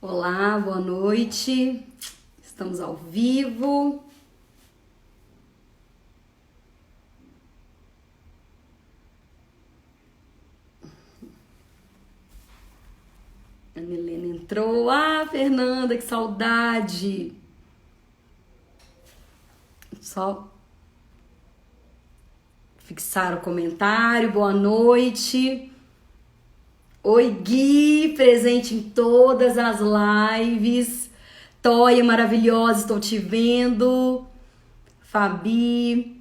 Olá, boa noite. Estamos ao vivo. A Milena entrou. Ah, Fernanda, que saudade. Só fixar o comentário. Boa noite. Oi, Gui, presente em todas as lives. Toia maravilhosa, estou te vendo. Fabi.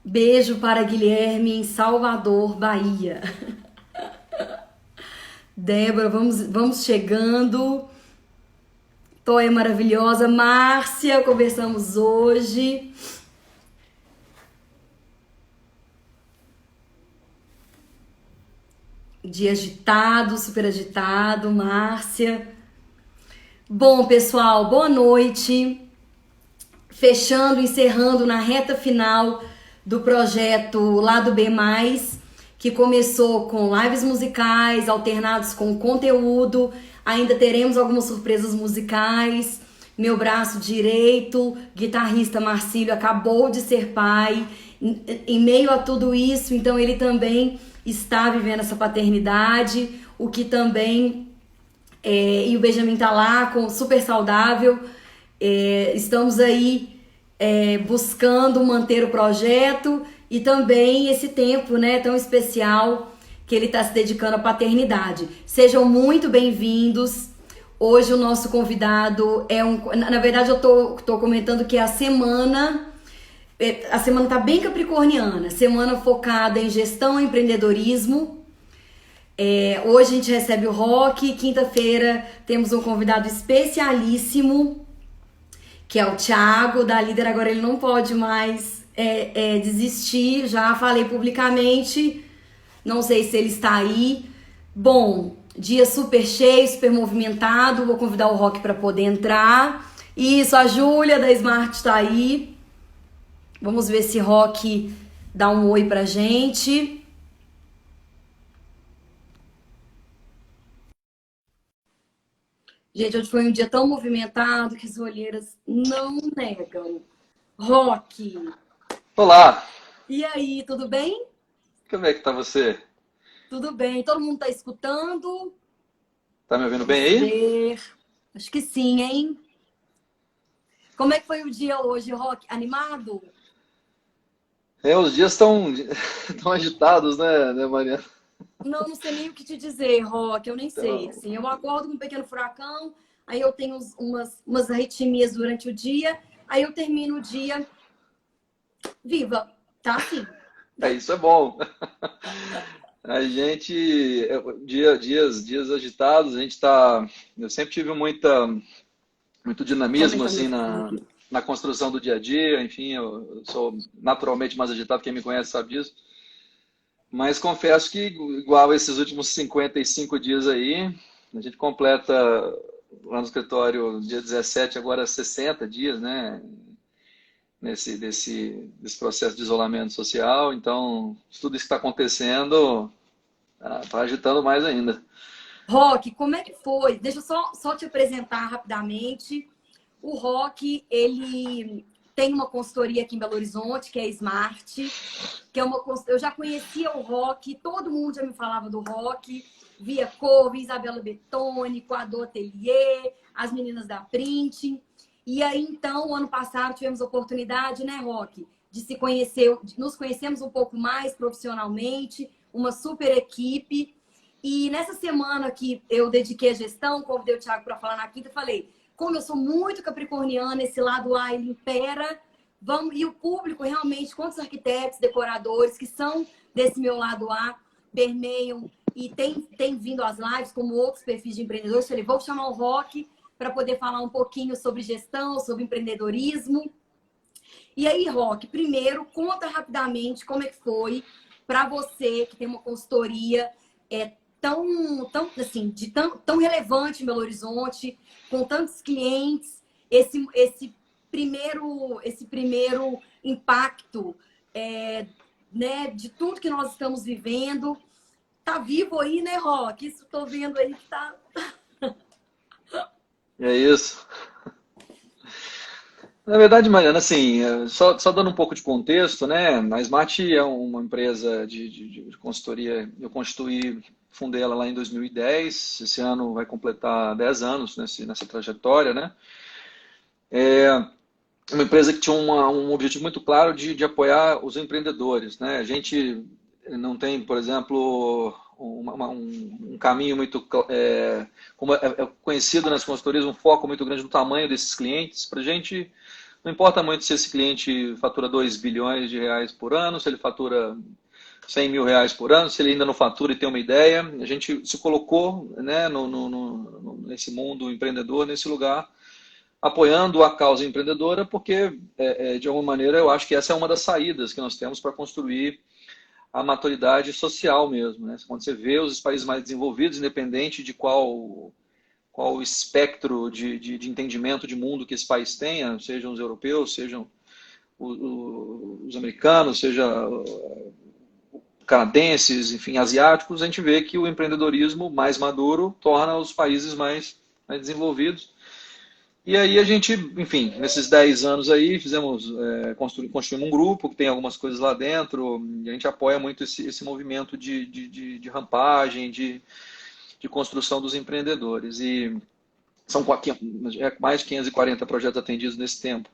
Beijo para Guilherme em Salvador, Bahia. Débora, vamos chegando. Toia maravilhosa. Márcia, conversamos hoje. Dia agitado, super agitado, Márcia. Bom, pessoal, boa noite. Fechando, encerrando na reta final do projeto Lado B+, que começou com lives musicais, alternados com conteúdo. Ainda teremos algumas surpresas musicais. Meu braço direito, guitarrista Marcílio, acabou de ser pai. Em meio a tudo isso, então ele também está vivendo essa paternidade, o que também... e o Benjamin tá lá, super saudável. Estamos aí buscando manter o projeto e também esse tempo, né, tão especial que ele está se dedicando à paternidade. Sejam muito bem-vindos. Hoje o nosso convidado é Na verdade, eu tô comentando que é a semana tá bem capricorniana, semana focada em gestão e empreendedorismo. Hoje a gente recebe o Rock, quinta-feira temos um convidado especialíssimo, que é o Thiago, da Líder. Agora ele não pode mais desistir, já falei publicamente, não sei se ele está aí. Bom, dia super cheio, super movimentado, vou convidar o Rock para poder entrar. Isso, a Júlia da Smart está aí. Vamos ver se Rock dá um oi pra gente. Gente, hoje foi um dia tão movimentado que as olheiras não negam. Rock, Olá, e aí, tudo bem? como é que tá você? Tudo bem. Todo mundo tá escutando? Tá me ouvindo bem Vamos aí? ver. Acho que sim, hein? Como é que foi o dia hoje, Rock? Animado? Os dias estão tão agitados, né, Mariana? Não sei nem o que te dizer, Rock. Eu nem sei. Então, Assim, eu acordo com um pequeno furacão, aí eu tenho umas arritmias durante o dia, aí eu termino o dia viva. Tá assim. isso é bom. A gente, dias agitados, eu sempre tive muito dinamismo, Aumentando o assim, microfone. na construção do dia a dia, enfim, eu sou naturalmente mais agitado, quem me conhece sabe disso. Mas confesso que, igual esses últimos 55 dias aí, a gente completa lá no escritório dia 17, agora 60 dias, né? Desse processo de isolamento social. Então, tudo isso que está acontecendo está agitando mais ainda. Rock, como é que foi? Deixa eu só te apresentar rapidamente. O Rock, ele tem uma consultoria aqui em Belo Horizonte, que é a Smart, que é eu já conhecia o Rock, todo mundo já me falava do Rock, via Cove, Isabela Betoni, Quadro Atelier, as meninas da Print. E aí, então, o ano passado tivemos a oportunidade, né, Rock, de se conhecer, nos conhecemos um pouco mais profissionalmente, uma super equipe. E nessa semana que eu dediquei a gestão, convidei o Thiago para falar na quinta, falei, como eu sou muito capricorniana, esse lado A ele impera, vamos, e o público realmente, quantos arquitetos, decoradores que são desse meu lado A, permeiam e tem vindo às lives, como outros perfis de empreendedores, falei, vou chamar o Rock para poder falar um pouquinho sobre gestão, sobre empreendedorismo. E aí, Rock, primeiro, conta rapidamente como é que foi para você, que tem uma consultoria assim, tão relevante em Belo Horizonte, com tantos clientes, esse primeiro impacto, né, de tudo que nós estamos vivendo. Tá vivo aí, né, Rock? Isso tô vendo aí que tá. É isso. Na verdade, Mariana, assim, só dando um pouco de contexto, né? A Smart é uma empresa de consultoria. Eu fundei ela lá em 2010. Esse ano vai completar 10 anos nessa trajetória, né? Uma empresa que tinha um objetivo muito claro de apoiar os empreendedores, né? A gente não tem, por exemplo, um caminho muito, como é conhecido nas consultorias, um foco muito grande no tamanho desses clientes. Para a gente, não importa muito se esse cliente fatura 2 bilhões de reais por ano, se ele fatura 100 mil reais por ano, se ele ainda não fatura e tem uma ideia. A gente se colocou, né, nesse mundo empreendedor, nesse lugar, apoiando a causa empreendedora, porque, de alguma maneira, eu acho que essa é uma das saídas que nós temos para construir a maturidade social mesmo. Né? Quando você vê os países mais desenvolvidos, independente de qual espectro de entendimento de mundo que esse país tenha, sejam os europeus, sejam os americanos, sejam canadenses, enfim, asiáticos, a gente vê que o empreendedorismo mais maduro torna os países mais desenvolvidos. E aí a gente, enfim, nesses 10 anos aí, construímos um grupo que tem algumas coisas lá dentro, e a gente apoia muito esse movimento de rampagem, de construção dos empreendedores. E são mais de 540 projetos atendidos nesse tempo.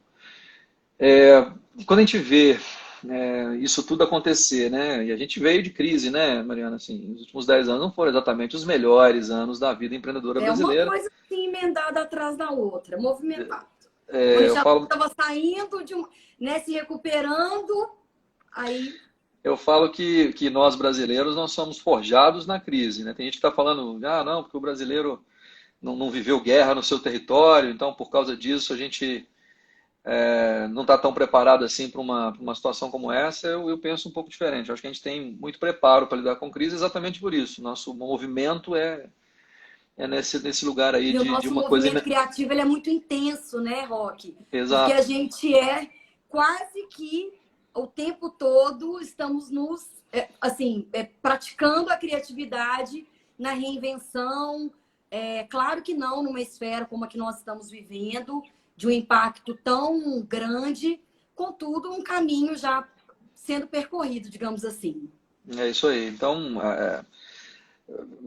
Quando a gente vê isso tudo acontecer, né? E a gente veio de crise, né, Mariana? Assim, os últimos 10 anos não foram exatamente os melhores anos da vida empreendedora É uma brasileira. coisa assim, emendada atrás da outra, movimentada. Quando Eu já falo, estava saindo né, se recuperando, aí Eu falo que nós brasileiros nós somos forjados na crise, né? Tem gente que está falando, não, porque o brasileiro não viveu guerra no seu território, então por causa disso a gente não está tão preparado assim para uma situação como essa. Eu penso um pouco diferente. Eu acho que a gente tem muito preparo para lidar com crise exatamente por isso. Nosso movimento é nesse lugar aí e o de nosso uma coisa. movimento criativo ele é muito intenso, né, Rock? Porque a Exato, gente é quase que o tempo todo estamos praticando a criatividade na reinvenção. Claro que não numa esfera como a que nós estamos vivendo, de um impacto tão grande, contudo, um caminho já sendo percorrido, digamos assim. é isso aí. Então,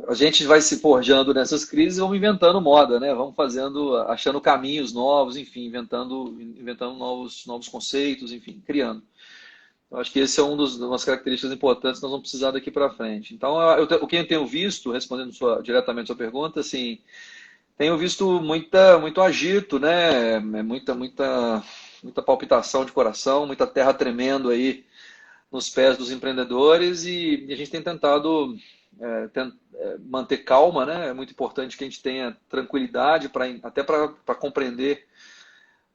a gente vai se forjando nessas crises e vamos inventando moda, né? Vamos achando caminhos novos, enfim, inventando novos conceitos, enfim, criando. Eu acho que esse é umas características importantes que nós vamos precisar daqui para frente. Então, o que eu tenho visto, respondendo diretamente a sua pergunta, assim, tenho visto muito agito, né? Muita palpitação de coração, muita terra tremendo aí nos pés dos empreendedores e a gente tem tentado manter calma, né? É muito importante que a gente tenha tranquilidade até para compreender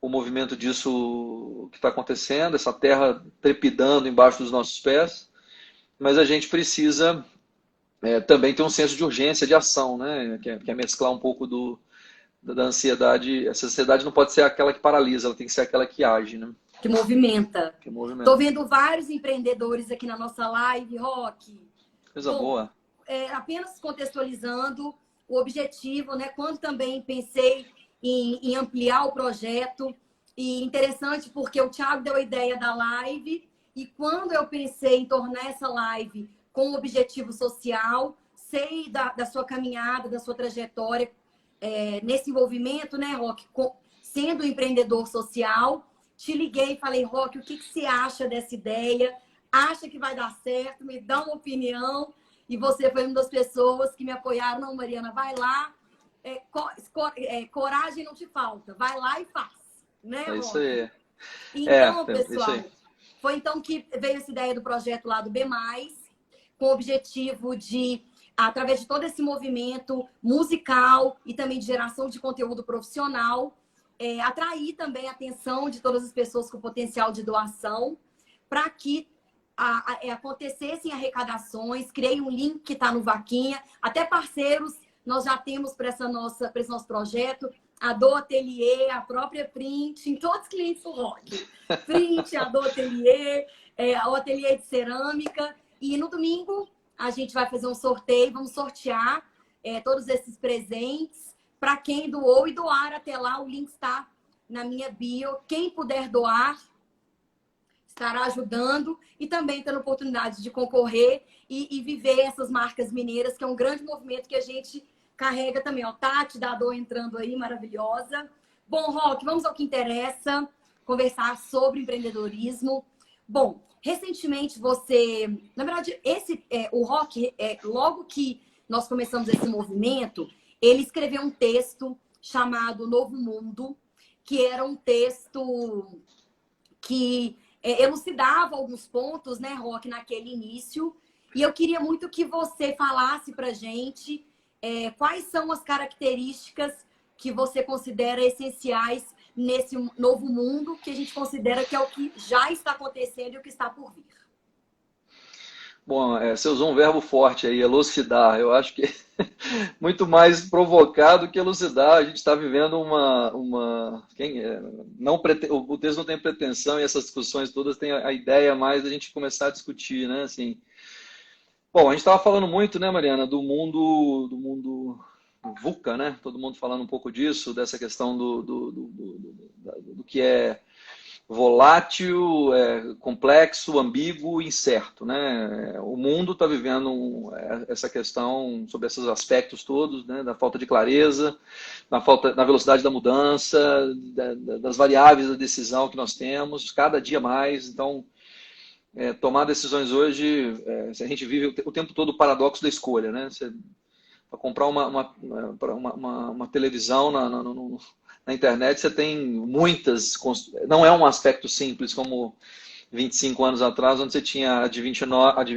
o movimento disso que está acontecendo, essa terra trepidando embaixo dos nossos pés, mas a gente precisa também ter um senso de urgência, de ação, né? Que é mesclar um pouco da ansiedade. Essa ansiedade não pode ser aquela que paralisa, ela tem que ser aquela que age, né? Que movimenta. Que Estou movimenta. vendo vários empreendedores aqui na nossa live, Rock. Coisa Bom, boa. apenas contextualizando o objetivo, né? Quando também pensei em ampliar o projeto, e interessante porque o Thiago deu a ideia da live, e quando eu pensei em tornar essa live com um objetivo social, sei da sua caminhada, da sua trajetória nesse envolvimento, né, Rock? Sendo um empreendedor social, te liguei e falei, Rock, o que você acha dessa ideia? Acha que vai dar certo? Me dá uma opinião. E você foi uma das pessoas que me apoiaram. Não, Mariana, vai lá. Coragem não te falta. Vai lá e faz. Né, É isso Rock? aí. Então, É isso pessoal, aí. foi então que veio essa ideia do projeto lá do B+, com o objetivo de, através de todo esse movimento musical e também de geração de conteúdo profissional, atrair também a atenção de todas as pessoas com potencial de doação, para que acontecessem arrecadações. Criei um link que está no Vaquinha, até parceiros nós já temos para esse nosso projeto, a Do Atelier, a própria Print, em todos os clientes do Rock. Print, a Do Atelier, o Ateliê de Cerâmica. E no domingo a gente vai fazer um sorteio, vamos sortear todos esses presentes para quem doou e doar até lá. O link está na minha bio. Quem puder doar estará ajudando e também tendo oportunidade de concorrer e viver essas marcas mineiras, que é um grande movimento que a gente carrega também. Ó, Tati Dadô entrando aí, maravilhosa. Bom, Roque, vamos ao que interessa, conversar sobre empreendedorismo. Bom, recentemente você... Na verdade, o Roque, logo que nós começamos esse movimento, ele escreveu um texto chamado Novo Mundo, que era um texto que elucidava alguns pontos, né, Roque, naquele início. E eu queria muito que você falasse pra gente quais são as características que você considera essenciais nesse novo mundo, que a gente considera que é o que já está acontecendo e o que está por vir. Bom, você usou um verbo forte aí, elucidar. Eu acho que muito mais provocado que elucidar. A gente está vivendo o texto não tem pretensão e essas discussões todas têm a ideia mais da gente começar a discutir, né? Assim, bom, a gente estava falando muito, né, Mariana, do mundo VUCA, né? Todo mundo falando um pouco disso, dessa questão do que é volátil, complexo, ambíguo, incerto, né? O mundo está vivendo essa questão sobre esses aspectos todos, né? Da falta de clareza, na velocidade da mudança, das variáveis da decisão que nós temos, cada dia mais. Então, tomar decisões hoje, a gente vive o tempo todo o paradoxo da escolha, né? Para comprar uma televisão na internet, você tem muitas. Não é um aspecto simples como 25 anos atrás, onde você tinha a de 29, a de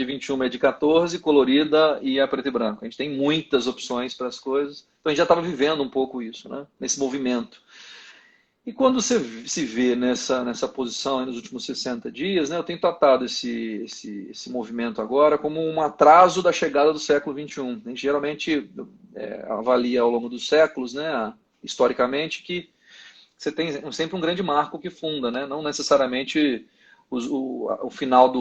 21 e a de 14, colorida e a preto e branco. A gente tem muitas opções para as coisas. Então a gente já estava vivendo um pouco isso, né? Nesse movimento. E quando você se vê nessa posição nos últimos 60 dias, né, eu tenho tratado esse movimento agora como um atraso da chegada do século XXI. A gente geralmente avalia ao longo dos séculos, né, historicamente, que você tem sempre um grande marco que funda, né, não necessariamente o final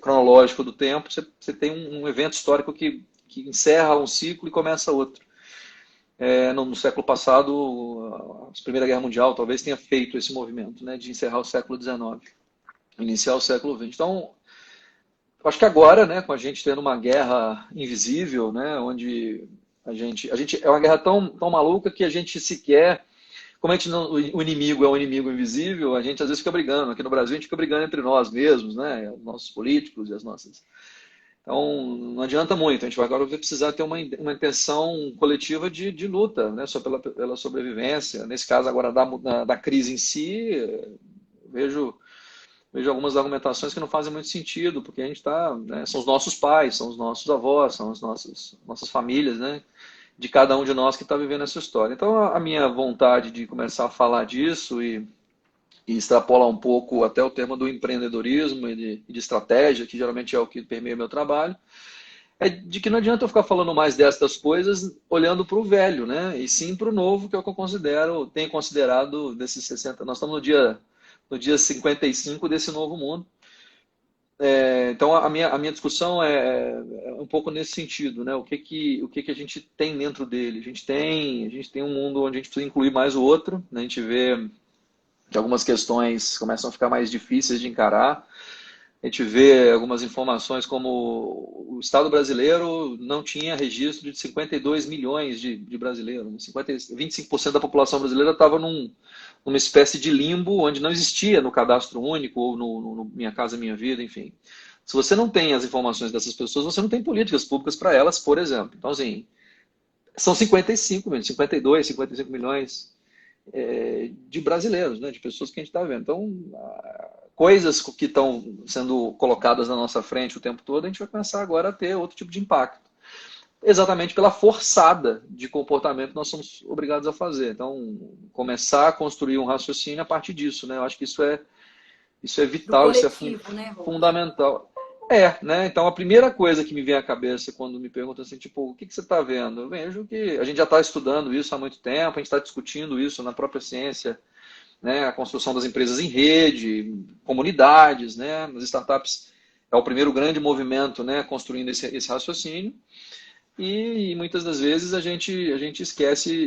cronológico do tempo, você tem um evento histórico que encerra um ciclo e começa outro. No século passado, a Primeira Guerra Mundial talvez tenha feito esse movimento, né, de encerrar o século XIX, iniciar o século XX. Então, acho que agora, né, com a gente tendo uma guerra invisível, né, onde a gente é uma guerra tão maluca que a gente sequer, como a gente não, o inimigo é um inimigo invisível, a gente às vezes fica brigando. Aqui no Brasil a gente fica brigando entre nós mesmos, né, os nossos políticos e as nossas. Então, não adianta muito. A gente agora vai precisar ter uma intenção coletiva de luta, né, só pela sobrevivência. Nesse caso agora da crise em si, vejo algumas argumentações que não fazem muito sentido, porque a gente né, são os nossos pais, são os nossos avós, são as nossas famílias, né, de cada um de nós que está vivendo essa história. Então, a minha vontade de começar a falar disso e extrapola um pouco até o tema do empreendedorismo e de estratégia, que geralmente é o que permeia o meu trabalho, é de que não adianta eu ficar falando mais destas coisas olhando para o velho, né? E sim para o novo, que é o que eu tenho considerado desses 60. Nós estamos no dia 55 desse novo mundo. Então a minha discussão é um pouco nesse sentido, né? O que a gente tem dentro dele? A gente tem um mundo onde a gente precisa incluir mais o outro, né? A gente vê que algumas questões começam a ficar mais difíceis de encarar. A gente vê algumas informações como o Estado brasileiro não tinha registro de 52 milhões de brasileiros. 25% da população brasileira estava numa espécie de limbo onde não existia no cadastro único ou no Minha Casa Minha Vida, enfim. Se você não tem as informações dessas pessoas, você não tem políticas públicas para elas, por exemplo. Então, assim, são 55 milhões de brasileiros, né, de pessoas que a gente está vendo. Então, coisas que estão sendo colocadas na nossa frente o tempo todo, a gente vai começar agora a ter outro tipo de impacto. Exatamente pela forçada de comportamento que nós somos obrigados a fazer. Então, começar a construir um raciocínio a partir disso, né? Eu acho que isso é vital, isso é fundamental. Né? Então a primeira coisa que me vem à cabeça quando me perguntam assim, tipo, o que você está vendo? Eu vejo que a gente já está estudando isso há muito tempo, a gente está discutindo isso na própria ciência, né? A construção das empresas em rede, comunidades, né? As startups é o primeiro grande movimento, né? Construindo esse raciocínio. e muitas das vezes a gente esquece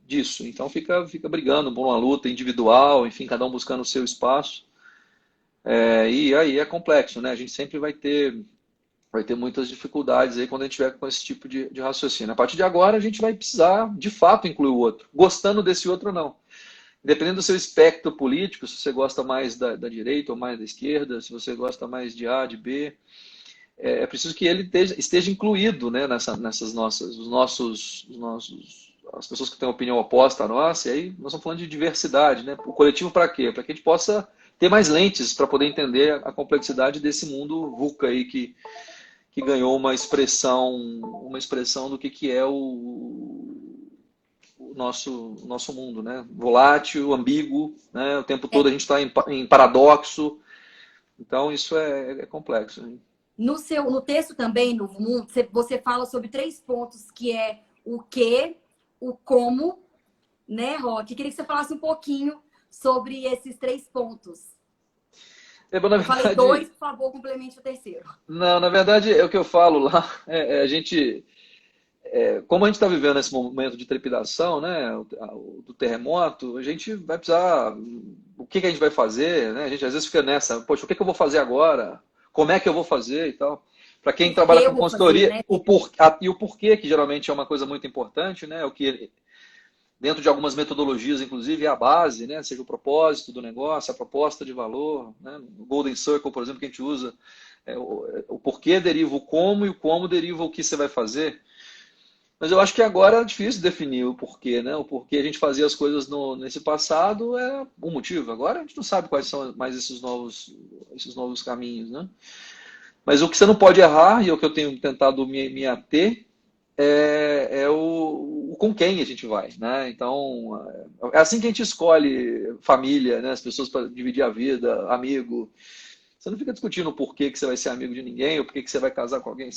disso. Então fica brigando por uma luta individual, enfim, cada um buscando o seu espaço. E aí é complexo, né? A gente sempre vai ter muitas dificuldades aí quando a gente tiver com esse tipo de raciocínio. A partir de agora, a gente vai precisar, de fato, incluir o outro, gostando desse outro ou não. Dependendo do seu espectro político, se você gosta mais da direita ou mais da esquerda, se você gosta mais de A, de B, é preciso que ele esteja incluído, né, nessas nossas, as pessoas que têm uma opinião oposta à nossa, e aí nós estamos falando de diversidade, né? O coletivo para quê? Para que a gente possa ter mais lentes para poder entender a complexidade desse mundo VUCA aí que ganhou uma expressão do que é o nosso mundo, né? Volátil, ambíguo, né? O tempo todo a gente está em paradoxo. Então isso é complexo, né? No texto também, Novo Mundo, você fala sobre 3 pontos, que é o que, o como, né, Roque? Queria que você falasse um pouquinho sobre esses 3 pontos. Na Eu falei verdade, 2, por favor, complemente o terceiro. não, na verdade é o que eu falo lá. A gente, como a gente está vivendo esse momento de trepidação, né, do terremoto, a gente vai precisar, o que a gente vai fazer, né? A gente às vezes fica nessa, poxa, o que eu vou fazer agora? Como é que eu vou fazer e tal? Para quem Por que trabalha eu com vou fazer, consultoria, né? e o porquê, que geralmente é uma coisa muito importante, né? O que dentro de algumas metodologias, inclusive, é a base, né? Seja o propósito do negócio, a proposta de valor, né? O Golden Circle, por exemplo, que a gente usa, o porquê deriva o como e o como deriva o que você vai fazer. Mas eu acho que agora é difícil definir o porquê, né? O porquê a gente fazia as coisas nesse passado é um motivo. Agora a gente não sabe quais são mais esses novos caminhos, né? Mas o que você não pode errar, e é o que eu tenho tentado me ater, é o com quem a gente vai, né? Então, é assim que a gente escolhe família, né? As pessoas para dividir a vida, amigo. Você não fica discutindo o porquê que você vai ser amigo de ninguém, ou porquê que você vai casar com alguém.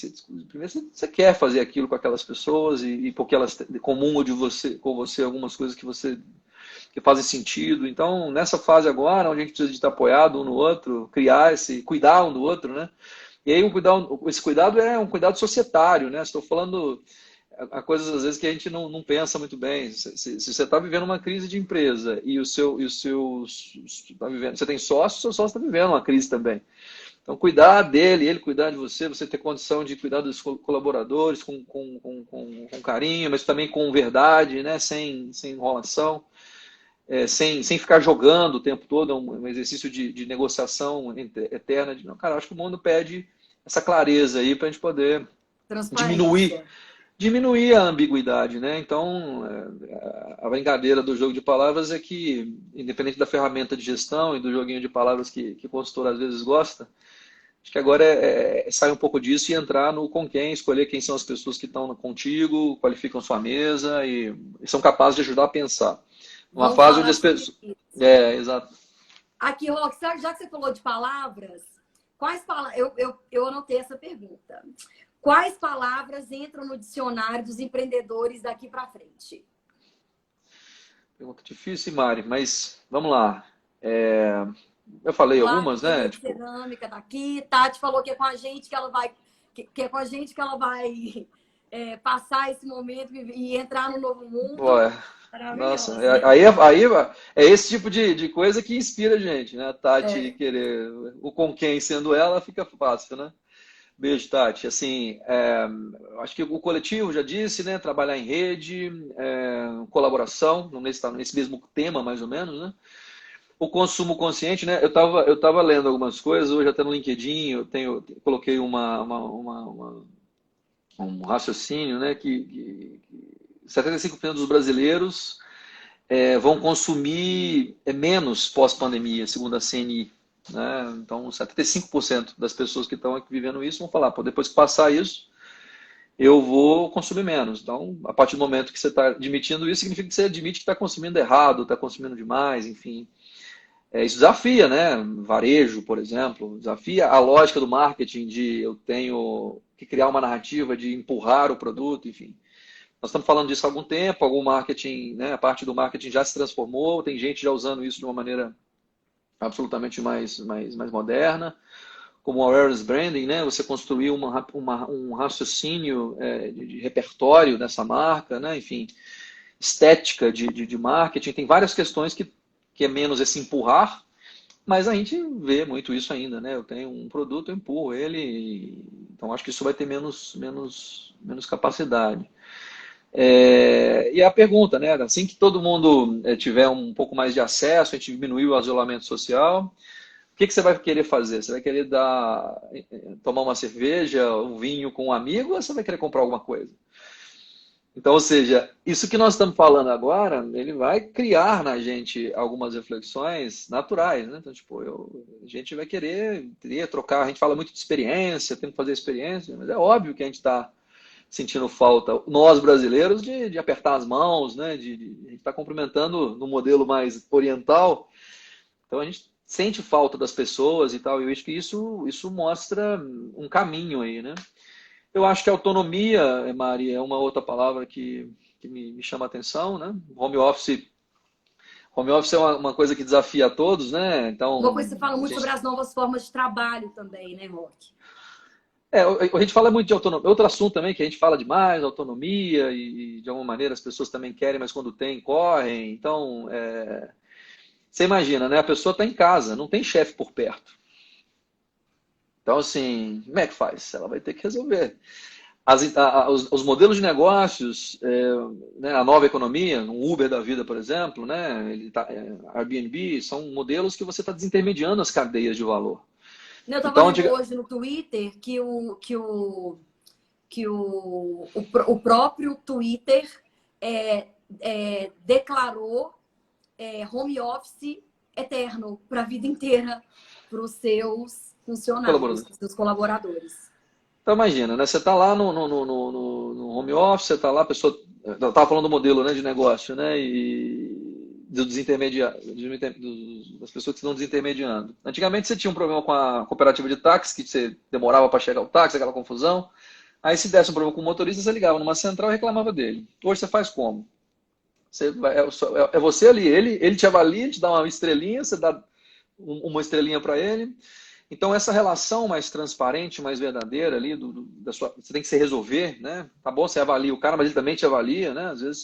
Primeiro você quer fazer aquilo com aquelas pessoas e porque elas comungam com você algumas coisas que fazem sentido. Então, nessa fase agora, onde a gente precisa de estar apoiado um no outro, cuidar um do outro, né? E aí esse cuidado é um cuidado societário, né? Estou falando há coisas às vezes que a gente não pensa muito bem. Se você está vivendo uma crise de empresa e você tem sócio, seu sócio está vivendo uma crise também. Então, cuidar dele, ele cuidar de você ter condição de cuidar dos colaboradores com carinho, mas também com verdade, né? Sem enrolação, sem ficar jogando o tempo todo, é um exercício de negociação eterna. Não, cara, acho que o mundo pede essa clareza aí para a gente poder diminuir Transparência. diminuir a ambiguidade, né? Então, a brincadeira do jogo de palavras é que, independente da ferramenta de gestão e do joguinho de palavras que o consultor às vezes gosta, acho que agora é sair um pouco disso e entrar no com quem, escolher quem são as pessoas que estão contigo, qualificam sua mesa e são capazes de ajudar a pensar. Uma Vamos fase onde falar as sobre pessoas... isso. Exato. Aqui, Roque, já que você falou de palavras, quais palavras... Eu anotei essa pergunta. Quais palavras entram no dicionário dos empreendedores daqui para frente? Pergunta difícil, Mari, mas vamos lá. Eu falei algumas, né? Latinha de Tipo, cerâmica daqui. Tati falou que é com a gente que ela vai... Que é com a gente que ela vai passar esse momento e entrar no novo mundo. ué, nossa, Maravilhosa, né? aí é esse tipo de coisa que inspira a gente, né? A Tati É. querer o com quem sendo ela fica fácil, né? Beijo, Tati. Assim, acho que o coletivo já disse, né? Trabalhar em rede, colaboração, nesse mesmo tema, mais ou menos, né? O consumo consciente, né? Eu tava lendo algumas coisas, hoje até no LinkedIn coloquei um raciocínio, né? Que 75% dos brasileiros vão consumir menos pós-pandemia, segundo a CNI. Né? Então, 75% das pessoas que estão aqui vivendo isso vão falar, pô, depois que passar isso, eu vou consumir menos. Então, a partir do momento que você está admitindo isso, significa que você admite que está consumindo errado, está consumindo demais, enfim. Isso desafia, né? Varejo, por exemplo, desafia a lógica do marketing de eu tenho que criar uma narrativa de empurrar o produto, enfim. Nós estamos falando disso há algum tempo, algum marketing, né, a parte do marketing já se transformou, tem gente já usando isso de uma maneira absolutamente mais moderna. como awareness branding, né? Você construir um raciocínio de repertório dessa marca, né? Enfim, estética de marketing. Tem várias questões que é menos esse empurrar, mas a gente vê muito isso ainda, né? Eu tenho um produto, eu empurro ele, então acho que isso vai ter menos capacidade. E a pergunta, né? Assim que todo mundo tiver um pouco mais de acesso, a gente diminuir o isolamento social, o que você vai querer fazer? Você vai querer tomar uma cerveja, um vinho com um amigo, ou você vai querer comprar alguma coisa? Então, ou seja, isso que nós estamos falando agora, ele vai criar na gente algumas reflexões naturais, né? Então, tipo, a gente vai querer trocar, a gente fala muito de experiência, tem que fazer experiência, mas é óbvio que a gente está sentindo falta, nós brasileiros, de apertar as mãos, né? A gente está cumprimentando no modelo mais oriental, então a gente sente falta das pessoas e tal, e eu acho que isso mostra um caminho aí, né? Eu acho que autonomia, Mari, é uma outra palavra que me chama a atenção, né? Home office é uma coisa que desafia a todos, né? Uma Então, coisa que você fala a muito sobre gente, as novas formas de trabalho também, né, Rock? a gente fala muito de autonomia. Outro assunto também que a gente fala demais, autonomia, e de alguma maneira as pessoas também querem, mas quando tem, correm. Então, você imagina, né? A pessoa está em casa, não tem chefe por perto. Então, assim, como é que faz? Ela vai ter que resolver. Os modelos de negócios, né, a nova economia, um Uber da vida, por exemplo, né, Airbnb, são modelos que você está desintermediando as cadeias de valor. Eu estava Então, lendo hoje no Twitter que o próprio Twitter declarou home office eterno para a vida inteira para os seus funcionários, colaborador. para os seus colaboradores. Então, imagina, né, você está lá no home office, você está lá, a pessoa. Eu estava falando do modelo, né, de negócio, né, e do das pessoas que estão desintermediando. Antigamente você tinha um problema com a cooperativa de táxi, que você demorava para chegar o táxi, aquela confusão. Aí se desse um problema com o motorista, você ligava numa central e reclamava dele. Hoje você faz como? É você ali, ele te avalia, te dá uma estrelinha, você dá uma estrelinha para ele. Então essa relação mais transparente, mais verdadeira ali, você tem que se resolver, né? Tá bom, você avalia o cara, mas ele também te avalia, né? Às vezes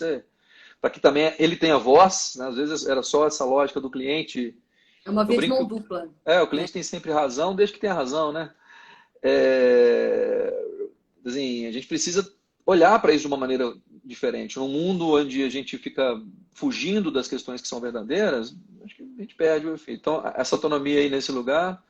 para que também ele tenha voz, né? Às vezes era só essa lógica do cliente. É uma Eu via de mão brinco, dupla, o né? cliente tem sempre razão, desde que tenha razão, né? É, assim, a gente precisa olhar para isso de uma maneira diferente. Num mundo onde a gente fica fugindo das questões que são verdadeiras, acho que a gente perde o efeito. Então, essa autonomia aí nesse lugar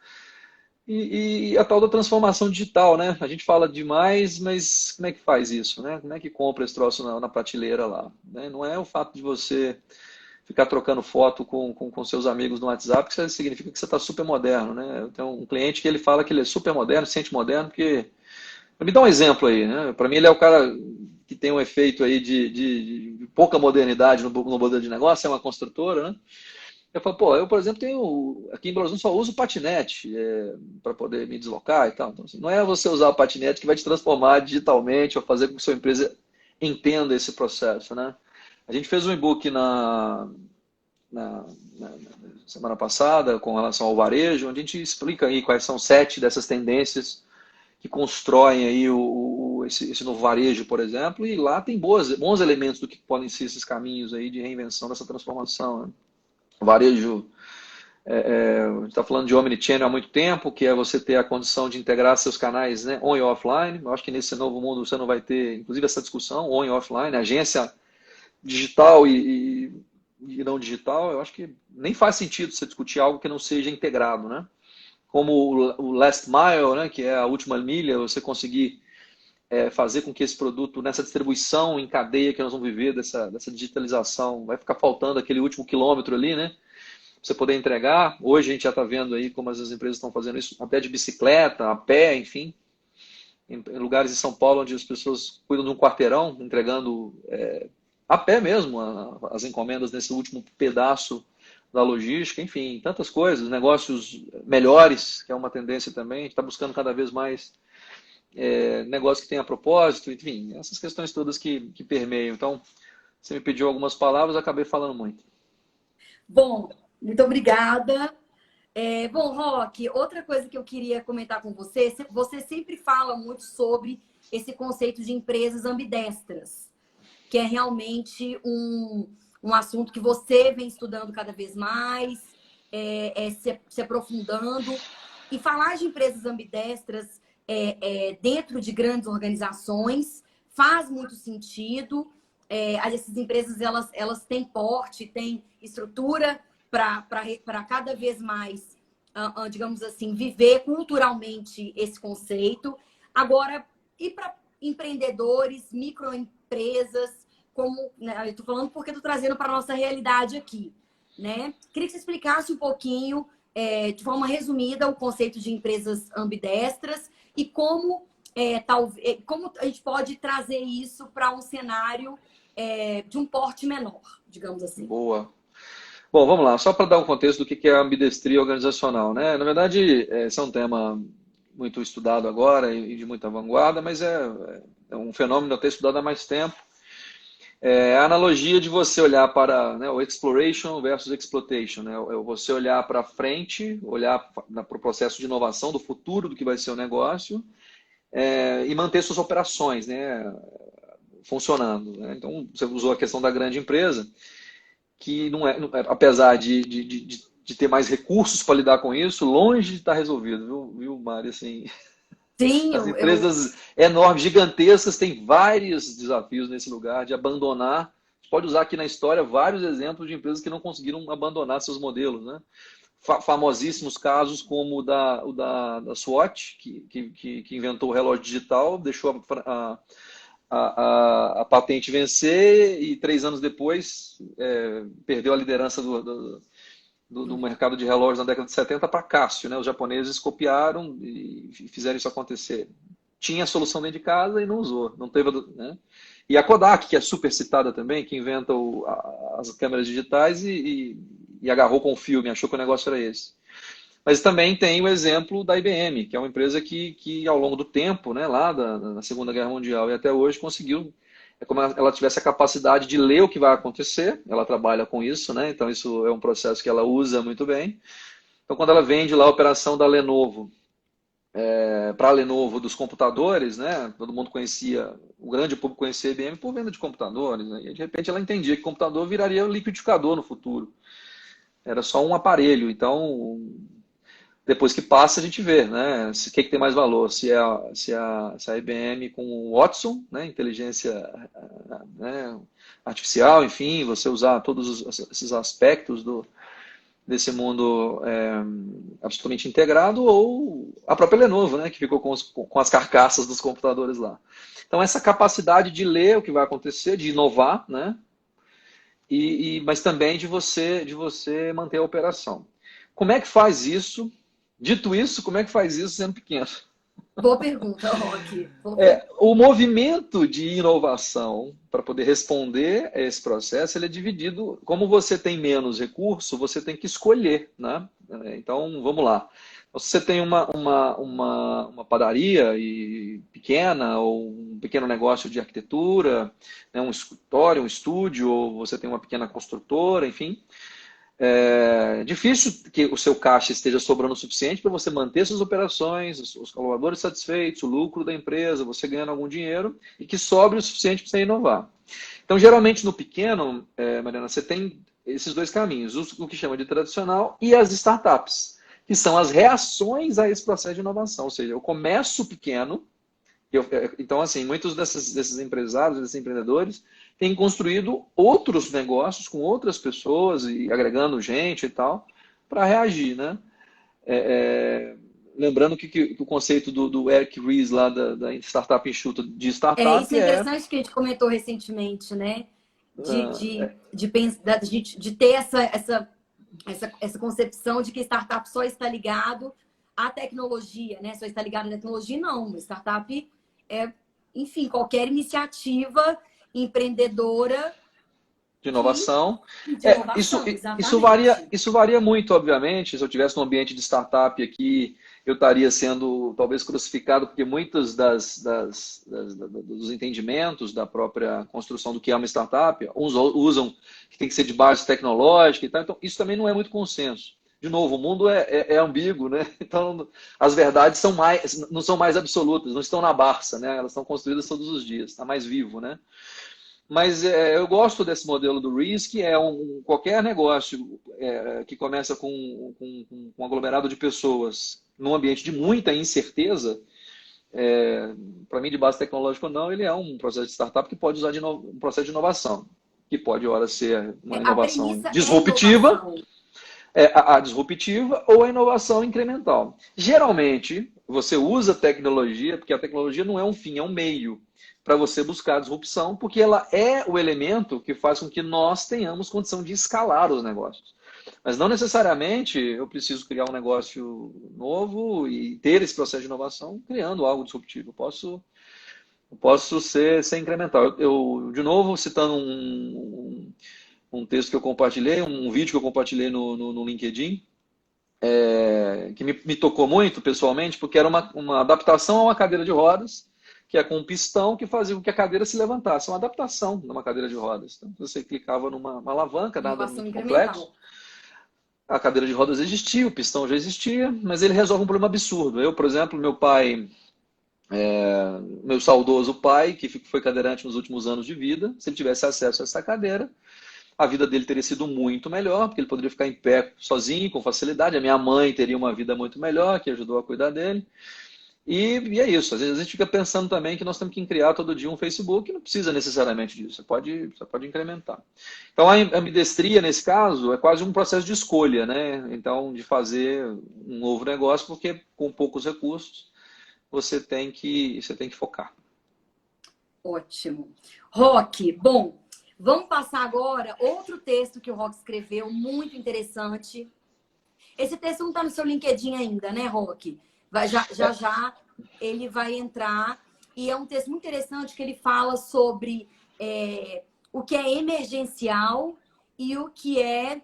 e a tal da transformação digital, né? A gente fala demais, mas como é que faz isso, né? Como é que compra esse troço na prateleira lá? Né? Não é o fato de você ficar trocando foto com seus amigos no WhatsApp que significa que você está super moderno, né? Eu tenho um cliente que ele fala que ele é super moderno, se sente moderno, porque me dá um exemplo aí, né? Para mim ele é o cara que tem um efeito aí de pouca modernidade no modelo de negócio, é uma construtora, né? Eu falo, pô, eu, por exemplo, aqui em Belo Horizonte só uso patinete para poder me deslocar e tal. Então, assim, não é você usar o patinete que vai te transformar digitalmente ou fazer com que sua empresa entenda esse processo, né? A gente fez um e-book na, na semana passada com relação ao varejo, onde a gente explica aí quais são 7 dessas tendências que constroem aí esse novo varejo, por exemplo, e lá tem bons elementos do que podem ser esses caminhos aí de reinvenção dessa transformação, né? O varejo, a gente está falando de omnichannel há muito tempo, que é você ter a condição de integrar seus canais, né, on e offline. Eu acho que nesse novo mundo você não vai ter, inclusive, essa discussão, on e offline, agência digital e não digital. Eu acho que nem faz sentido você discutir algo que não seja integrado, né? Como o last mile, né, que é a última milha, você conseguir fazer com que esse produto, nessa distribuição em cadeia que nós vamos viver, dessa digitalização, vai ficar faltando aquele último quilômetro ali, né? Você poder entregar. Hoje a gente já está vendo aí como as empresas estão fazendo isso, até de bicicleta, a pé, enfim. Em lugares em São Paulo onde as pessoas cuidam de um quarteirão, entregando a pé mesmo as encomendas nesse último pedaço da logística, enfim, tantas coisas, negócios melhores, que é uma tendência também, a gente está buscando cada vez mais negócio que tenha propósito, enfim, essas questões todas que permeiam. Então, você me pediu algumas palavras, eu acabei falando muito. Bom, muito obrigada. Bom, Roque, outra coisa que eu queria comentar com você, você sempre fala muito sobre esse conceito de empresas ambidestras, que é realmente um assunto que você vem estudando cada vez mais, se aprofundando. E falar de empresas ambidestras dentro de grandes organizações faz muito sentido. Essas empresas elas têm porte, têm estrutura para cada vez mais, digamos assim, viver culturalmente esse conceito. Agora, e para empreendedores, microempresas, como, né, eu estou falando porque estou trazendo para a nossa realidade aqui, né? Queria que você explicasse um pouquinho, de forma resumida, o conceito de empresas ambidestras e como, como a gente pode trazer isso para um cenário de um porte menor, digamos assim. Boa. Bom, vamos lá. Só para dar um contexto do que é a ambidestria organizacional, né? Na verdade, esse é um tema muito estudado agora e de muita vanguarda, mas é um fenômeno até estudado há mais tempo. É a analogia de você olhar para, né, o exploration versus exploitation, né? É você olhar para frente, olhar para o processo de inovação do futuro do que vai ser o negócio, e manter suas operações, né, funcionando, né? Então, você usou a questão da grande empresa, que apesar de ter mais recursos para lidar com isso, longe de estar resolvido, viu, Mari? Assim, Sim, as empresas enormes, gigantescas, têm vários desafios nesse lugar de abandonar. A gente pode usar aqui na história vários exemplos de empresas que não conseguiram abandonar seus modelos, né? Famosíssimos casos como o da Swatch, que inventou o relógio digital, deixou patente vencer e 3 anos depois perdeu a liderança do mercado de relógios na década de 70 para Casio, né? Os japoneses copiaram e fizeram isso acontecer. Tinha a solução dentro de casa e não usou, não teve, né? E a Kodak, que é super citada também, que inventa as câmeras digitais e agarrou com o filme, achou que o negócio era esse. Mas também tem o exemplo da IBM, que é uma empresa que ao longo do tempo, né, lá na Segunda Guerra Mundial e até hoje, conseguiu, como ela tivesse a capacidade de ler o que vai acontecer, ela trabalha com isso, né, então isso é um processo que ela usa muito bem. Então, quando ela vende lá a operação da Lenovo, para a Lenovo dos computadores, né, todo mundo conhecia, o grande público conhecia a IBM por venda de computadores, né, e de repente ela entendia que o computador viraria um liquidificador no futuro. Era só um aparelho, então depois que passa, a gente vê, né? O que tem mais valor? Se a IBM com o Watson, né? Inteligência, né? Artificial, enfim, você usar todos esses aspectos desse mundo absolutamente integrado, ou a própria Lenovo, né? Que ficou com as carcaças dos computadores lá. Então, essa capacidade de ler o que vai acontecer, de inovar, né? Mas também de você manter a operação. Como é que faz isso? Dito isso, como é que faz isso sendo pequeno? Boa pergunta, Roque. O movimento de inovação, para poder responder a esse processo, ele é dividido. Como você tem menos recurso, você tem que escolher, né? Então, vamos lá. Se você tem uma padaria pequena, ou um pequeno negócio de arquitetura, né, um escritório, um estúdio, ou você tem uma pequena construtora, enfim, é difícil que o seu caixa esteja sobrando o suficiente para você manter suas operações, os colaboradores satisfeitos, o lucro da empresa, você ganhando algum dinheiro e que sobre o suficiente para você inovar. Então, geralmente no pequeno, Mariana, você tem esses dois caminhos, o que chama de tradicional e as startups, que são as reações a esse processo de inovação. Ou seja, eu começo pequeno, então, assim, muitos desses empresários, desses empreendedores, têm construído outros negócios com outras pessoas e agregando gente e tal, para reagir, né? Lembrando que o conceito do Eric Ries lá da Startup Enxuta de startup Isso é interessante que a gente comentou recentemente, né? De ter essa concepção de que startup só está ligado à tecnologia, né? Só está ligado à tecnologia, não. Startup enfim, qualquer iniciativa empreendedora de inovação. Isso varia muito, obviamente. Se eu tivesse num ambiente de startup aqui, eu estaria sendo talvez crucificado, porque muitos dos entendimentos da própria construção do que é uma startup, uns usam que tem que ser de base tecnológica e tal. Então, isso também não é muito consenso. de novo, o mundo é ambíguo, né? Então, as verdades não são mais absolutas, não estão na Barça, né? Elas estão construídas todos os dias, está mais vivo, né? Mas eu gosto desse modelo do Rees, que é qualquer negócio que começa com um aglomerado de pessoas num ambiente de muita incerteza, para mim, de base tecnológica ou não, ele é um processo de startup que pode usar um processo de inovação, que pode, ora, ser uma A inovação premissa é disruptiva, inovação. a disruptiva ou a inovação incremental. Geralmente, você usa tecnologia, porque a tecnologia não é um fim, é um meio para você buscar a disrupção, porque ela é o elemento que faz com que nós tenhamos condição de escalar os negócios. Mas não necessariamente eu preciso criar um negócio novo e ter esse processo de inovação criando algo disruptivo. Eu posso ser incremental. De novo, citando um texto que eu compartilhei, um vídeo que eu compartilhei no LinkedIn, que me tocou muito pessoalmente, porque era uma adaptação a uma cadeira de rodas, que é com um pistão que fazia com que a cadeira se levantasse. É uma adaptação numa cadeira de rodas. Então, você clicava numa alavanca, nada Inovação muito complexo. incremental. A cadeira de rodas existia, o pistão já existia, mas ele resolve um problema absurdo. Eu, por exemplo, meu saudoso pai, que foi cadeirante nos últimos anos de vida, se ele tivesse acesso a essa cadeira, a vida dele teria sido muito melhor, porque ele poderia ficar em pé sozinho, com facilidade. A minha mãe teria uma vida muito melhor, que ajudou a cuidar dele. E é isso. Às vezes a gente fica pensando também que nós temos que criar todo dia um Facebook, não precisa necessariamente disso, você pode incrementar. Então a ambidestria, nesse caso, é quase um processo de escolha, né? Então, de fazer um novo negócio, porque com poucos recursos você tem que focar. Ótimo. Roque, bom, vamos passar agora outro texto que o Roque escreveu, muito interessante. Esse texto não está no seu LinkedIn ainda, né, Roque? Já ele vai entrar. E é um texto muito interessante que ele fala sobre o que é emergencial e o que é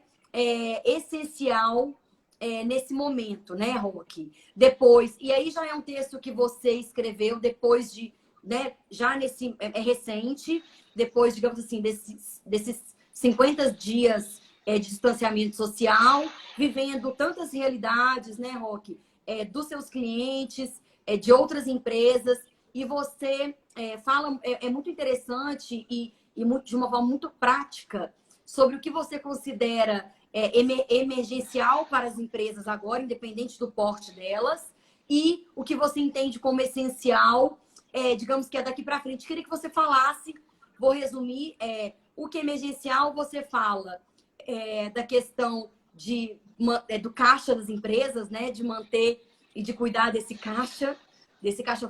essencial nesse momento, né, Roque? Depois, e aí já é um texto que você escreveu depois de, né, já nesse, é recente, depois, digamos assim, desses 50 dias de distanciamento social, vivendo tantas realidades, né, Roque? Dos seus clientes, de outras empresas, e você fala, é muito interessante e de uma forma muito prática sobre o que você considera emergencial para as empresas agora, independente do porte delas, e o que você entende como essencial, digamos que é daqui para frente. Queria que você falasse, vou resumir, o que é emergencial, você fala da questão do caixa das empresas, né, de manter e de cuidar desse caixa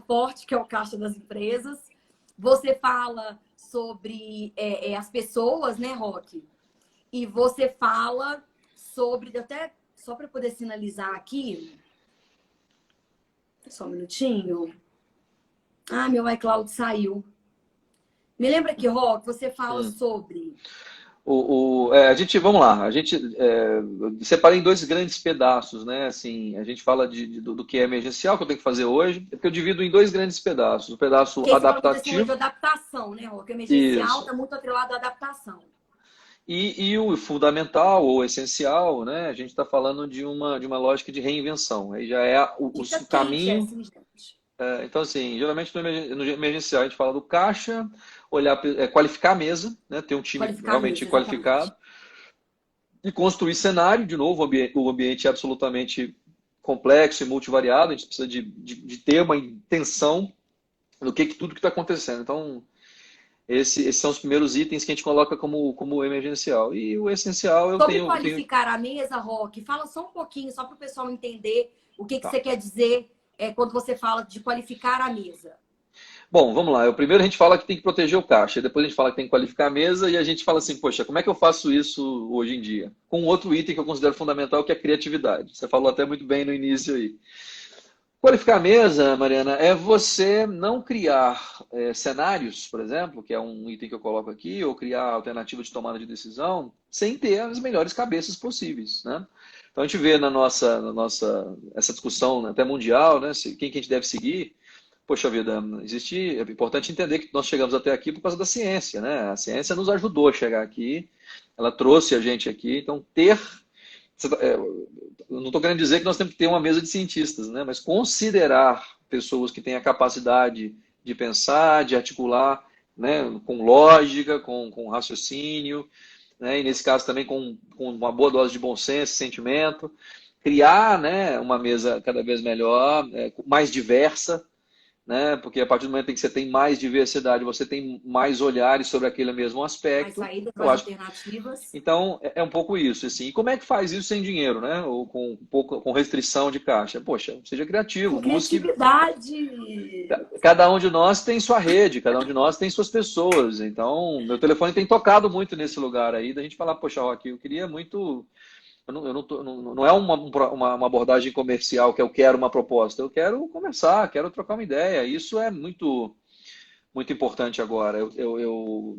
forte, que é o caixa das empresas. Você fala sobre as pessoas, né, Roque? E você fala sobre, até só para poder sinalizar aqui, só um minutinho. Ah, meu iCloud saiu. Me lembra aqui, Roque, você fala sobre... Vamos lá, a gente separa em dois grandes pedaços, né? Assim, a gente fala do que é emergencial, que eu tenho que fazer hoje, porque eu divido em dois grandes pedaços. O pedaço Porque você falou assim, hoje, adaptativo, adaptação, né, Roque? O emergencial está isso. muito atrelado à adaptação. E o fundamental ou essencial, né? A gente está falando de uma lógica de reinvenção. Aí já é o Fica quente, caminho. assim, gente. Então, assim, geralmente no emergencial a gente fala do caixa, qualificar a mesa, né? Ter um time Qualificar realmente mesmo, exatamente. qualificado. E construir cenário, de novo, o ambiente é absolutamente complexo e multivariado, a gente precisa de ter uma intenção do tudo que está acontecendo. Então, esses são os primeiros itens que a gente coloca como emergencial. E o essencial eu Sobre tenho. qualificar a mesa, Roque, fala só um pouquinho, só para o pessoal entender o que Tá. você quer dizer quando você fala de qualificar a mesa. Bom, vamos lá. Primeiro a gente fala que tem que proteger o caixa, depois a gente fala que tem que qualificar a mesa e a gente fala assim, poxa, como é que eu faço isso hoje em dia? Com outro item que eu considero fundamental, que é a criatividade. Você falou até muito bem no início aí. Qualificar a mesa, Mariana, é você não criar cenários, por exemplo, que é um item que eu coloco aqui, ou criar alternativa de tomada de decisão, sem ter as melhores cabeças possíveis, né? Então a gente vê na nossa essa discussão, né, até mundial, né, quem que a gente deve seguir. Poxa vida, é importante entender que nós chegamos até aqui por causa da ciência, né? A ciência nos ajudou a chegar aqui, ela trouxe a gente aqui, então ter eu não estou querendo dizer que nós temos que ter uma mesa de cientistas, né? Mas considerar pessoas que têm a capacidade de pensar, de articular, né? Com lógica, com raciocínio, né? E nesse caso também com uma boa dose de bom senso, sentimento, criar, né? Uma mesa cada vez melhor, mais diversa, né? Porque a partir do momento em que você tem mais diversidade, você tem mais olhares sobre aquele mesmo Mais aspecto. saídas, Eu mais acho. alternativas. Então, é um pouco isso, assim. E como é que faz isso sem dinheiro, né? Ou com um pouco com restrição de caixa? Poxa, seja criativo, Com busque. criatividade. Cada um de nós tem sua rede, cada um de nós tem suas pessoas. Então, meu telefone tem tocado muito nesse lugar aí, da gente falar, poxa, Roque, eu queria muito. Eu não, não é uma abordagem comercial que eu quero uma proposta, eu quero conversar, quero trocar uma ideia. Isso é muito importante agora.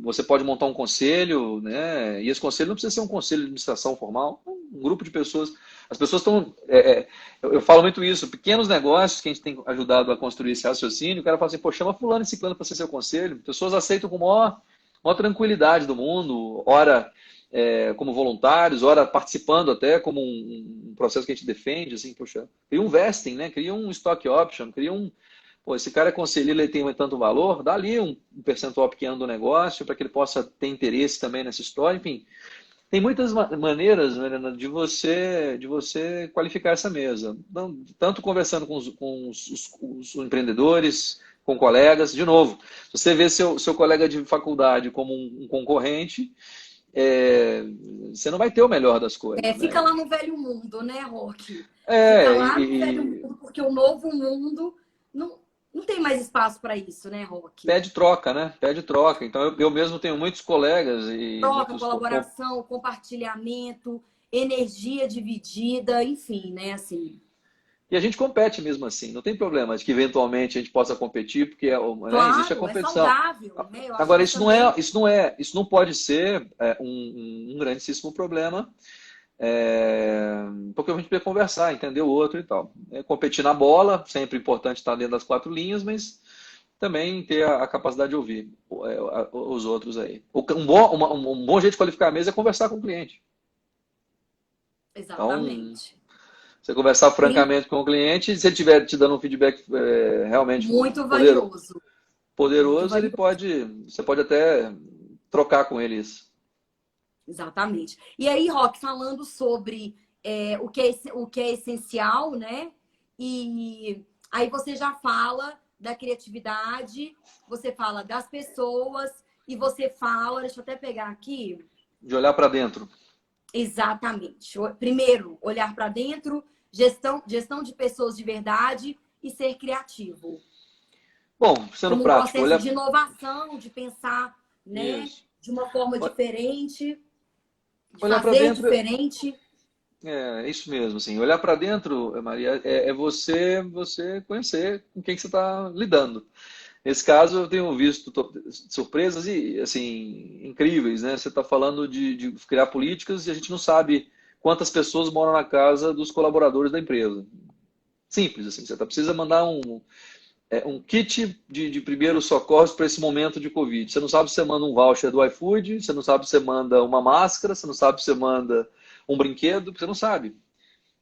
Você pode montar um conselho, né? E esse conselho não precisa ser um conselho de administração formal, um grupo de pessoas. As pessoas estão. Eu falo muito isso, pequenos negócios que a gente tem ajudado a construir esse raciocínio, o cara fala assim, pô, chama fulano e ciclano para ser seu conselho. Pessoas aceitam com maior tranquilidade do mundo, ora como voluntários, ora participando até como um processo que a gente defende, assim, poxa, cria um vesting, né? Cria um stock option, cria um. Pô, esse cara é conselheiro, ele tem tanto valor, dá ali um percentual pequeno do negócio para que ele possa ter interesse também nessa história. Enfim, tem muitas maneiras, Mariana, de você qualificar essa mesa. Tanto conversando com os empreendedores, com colegas. De novo, se você vê seu colega de faculdade como um concorrente, você não vai ter o melhor das coisas, Fica né? lá no velho mundo, né, Roque? Fica lá no velho mundo, porque o novo mundo não, não tem mais espaço para isso, né, Roque? Pede troca, né? Pede troca. Então, eu mesmo tenho muitos colegas e Troca, muitos colaboração, compartilhamento, energia dividida, enfim, né, assim. e a gente compete mesmo assim. Não tem problema de que eventualmente a gente possa competir, porque né, existe a Claro, é competição. saudável, né? Eu acho Agora, que também isso não pode ser um grandíssimo problema, porque a gente precisa conversar, entender o outro e tal. Competir na bola, sempre importante estar dentro das quatro linhas, mas também ter a capacidade de ouvir os outros aí. Um bom jeito de qualificar a mesa é conversar com o cliente. Então, exatamente. você conversar Tem francamente com o cliente, se ele estiver te dando um feedback realmente muito valioso, muito poderoso, valioso. você pode até trocar com ele isso. Exatamente. E aí, Roque, falando sobre o que é essencial, né? E aí você já fala da criatividade, você fala das pessoas e você fala, deixa eu até pegar aqui. De olhar para dentro. Exatamente. Primeiro, olhar para dentro, gestão de pessoas de verdade e ser criativo. Bom, sendo Como um prático, processo olha. de inovação, de pensar, né, Isso. de uma forma diferente, de Olhar para fazer dentro diferente. é isso mesmo, assim. Olhar para dentro, Maria, é você conhecer com quem que você está lidando. Nesse caso, eu tenho visto surpresas e, assim, incríveis, né? Você está falando de criar políticas e a gente não sabe quantas pessoas moram na casa dos colaboradores da empresa. Simples, assim. Você precisa mandar um kit de primeiros socorros para esse momento de Covid. Você não sabe se você manda um voucher do iFood, você não sabe se você manda uma máscara, você não sabe se você manda um brinquedo, você não sabe.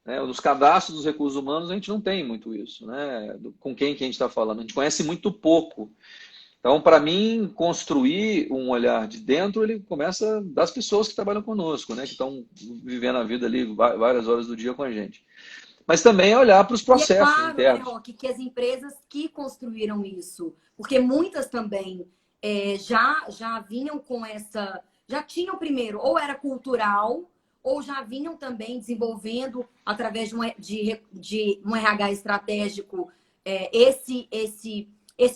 Né? Nos cadastros dos recursos humanos a gente não tem muito isso, né? Com quem que a gente está falando. A gente conhece muito pouco. Então, para mim, construir um olhar de dentro, ele começa das pessoas que trabalham conosco, né? Que estão vivendo a vida ali várias horas do dia com a gente. Mas também é olhar para os E é processos claro, né, internos. Roque, que as empresas que construíram isso, porque muitas também já vinham com essa, já tinham primeiro, ou era cultural, ou já vinham também desenvolvendo através de um RH estratégico esse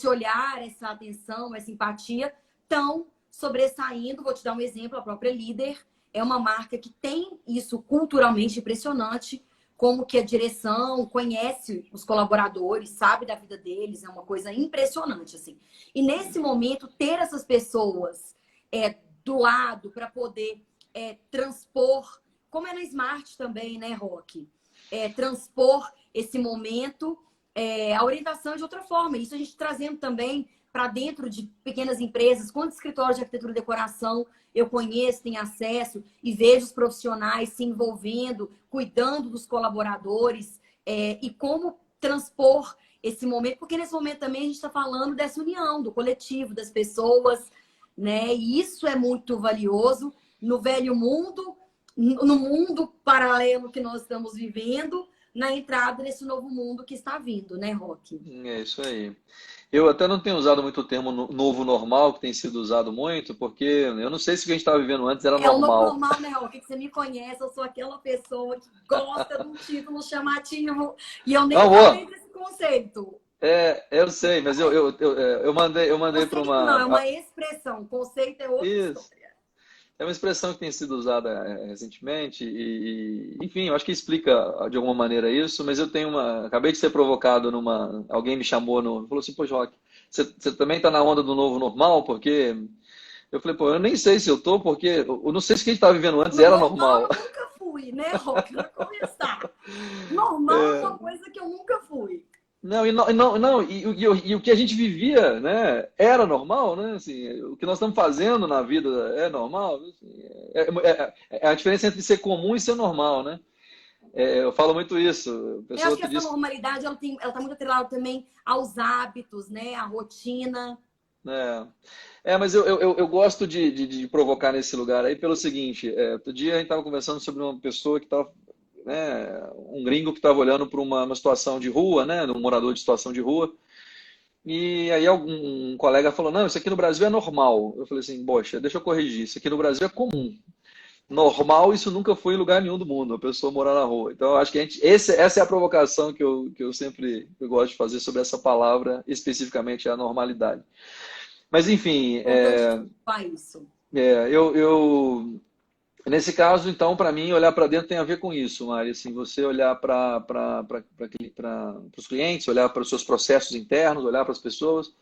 olhar, essa atenção, essa empatia, tão sobressaindo. Vou te dar um exemplo, a própria Líder é uma marca que tem isso culturalmente impressionante, como que a direção conhece os colaboradores, sabe da vida deles, é uma coisa impressionante, assim. E nesse momento, ter essas pessoas do lado para poder transpor, como é na Smart também, né, Roque? Transpor esse momento, a orientação de outra forma. Isso a gente trazendo também para dentro de pequenas empresas, quantos escritórios de arquitetura e decoração eu conheço, tenho acesso e vejo os profissionais se envolvendo, cuidando dos colaboradores, e como transpor esse momento, porque nesse momento também a gente está falando dessa união, do coletivo, das pessoas, né? E isso é muito valioso no velho mundo, no mundo paralelo que nós estamos vivendo, na entrada nesse novo mundo que está vindo, né, Roque? É isso aí. Eu até não tenho usado muito o termo novo normal, que tem sido usado muito, porque eu não sei se o que a gente estava vivendo antes era É o novo normal. normal, né, Roque? Que você me conhece, eu sou aquela pessoa que gosta de um título chamativo e eu nem Não, falei vou. desse conceito. Eu sei, mas eu mandei para Conceito não, é uma. uma expressão. Conceito é outra Isso. história. É uma expressão que tem sido usada recentemente enfim, eu acho que explica de alguma maneira isso, mas eu tenho uma, acabei de ser provocado alguém me chamou falou assim, pô, Joque, você também está na onda do novo normal? Porque eu falei, pô, eu nem sei se eu tô, porque eu não sei se o que a gente estava vivendo antes No era normal normal. eu nunca fui, né, Roque? Pra começar. Normal é uma coisa que eu nunca fui. Não, e o que a gente vivia, né, era normal, né? Assim, o que nós estamos fazendo na vida é normal. Assim, é a diferença entre ser comum e ser normal, né? Eu falo muito isso. A Eu pessoa acho que outro essa diz, normalidade, ela tá muito atrelada também aos hábitos, né? À rotina. mas eu gosto de provocar nesse lugar aí pelo seguinte, outro dia a gente estava conversando sobre uma pessoa que estava, né, um gringo que estava olhando para uma situação de rua, né, um morador de situação de rua. E aí um colega falou, não, isso aqui no Brasil é normal. Eu falei assim, poxa, deixa eu corrigir, isso aqui no Brasil é comum. Normal, isso nunca foi em lugar nenhum do mundo, a pessoa morar na rua. Então, eu acho que essa é a provocação que eu sempre gosto de fazer sobre essa palavra, especificamente a normalidade. Mas, enfim, Importante falar isso. nesse caso, então, para mim, olhar para dentro tem a ver com isso, Mari. Assim, você olhar para os clientes, olhar para os seus processos internos, olhar para as pessoas,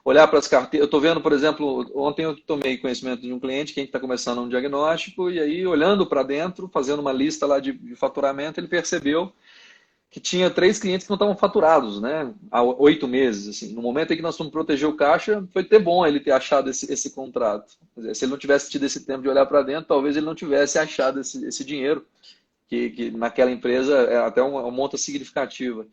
olhar para as carteiras. Eu estou vendo, por exemplo, ontem eu tomei conhecimento de um cliente que a gente está começando um diagnóstico, e aí, olhando para dentro, fazendo uma lista lá de faturamento, ele percebeu que tinha 3 clientes que não estavam faturados, né? Há 8 meses, assim. No momento em que nós fomos proteger o caixa, foi ter bom ele ter achado esse contrato. Quer dizer, se ele não tivesse tido esse tempo de olhar para dentro, talvez ele não tivesse achado esse dinheiro, que naquela empresa é até uma monta significativa.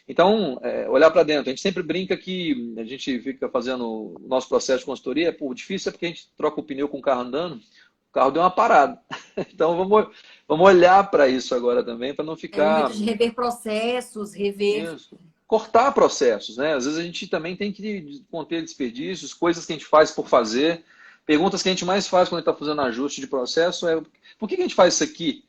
Então, olhar para dentro. A gente sempre brinca que a gente fica fazendo o nosso processo de consultoria, pô, difícil é porque a gente troca o pneu com o carro andando, o carro deu uma parada. Então, vamos olhar para isso agora também, para não É um momento ficar. de rever processos, rever. Isso. Cortar processos, né? Às vezes a gente também tem que conter desperdícios, coisas que a gente faz por fazer. Perguntas que a gente mais faz quando está fazendo ajuste de processo é: por que a gente faz isso aqui?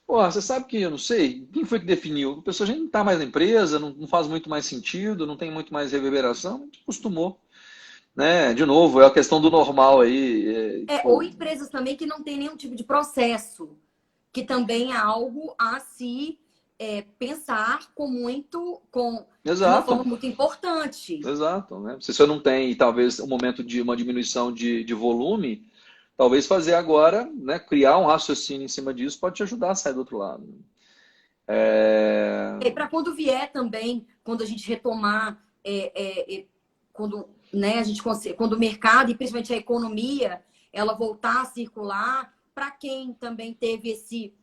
Pô, você sabe que eu não sei? Quem foi que definiu? A pessoa já não está mais na empresa, não faz muito mais sentido, não tem muito mais reverberação, a gente acostumou. Né? De novo, é a questão do normal aí. Ou Tipo, empresas também que não têm nenhum tipo de processo, que também é algo a se pensar de uma exato. forma muito importante. Exato, né? Se você não tem, talvez, um momento de uma diminuição de volume, talvez fazer agora, né? Criar um raciocínio em cima disso pode te ajudar a sair do outro lado. É... E para quando vier também, quando a gente retomar, quando, né, quando o mercado e principalmente a economia, ela voltar a circular, para quem também teve esse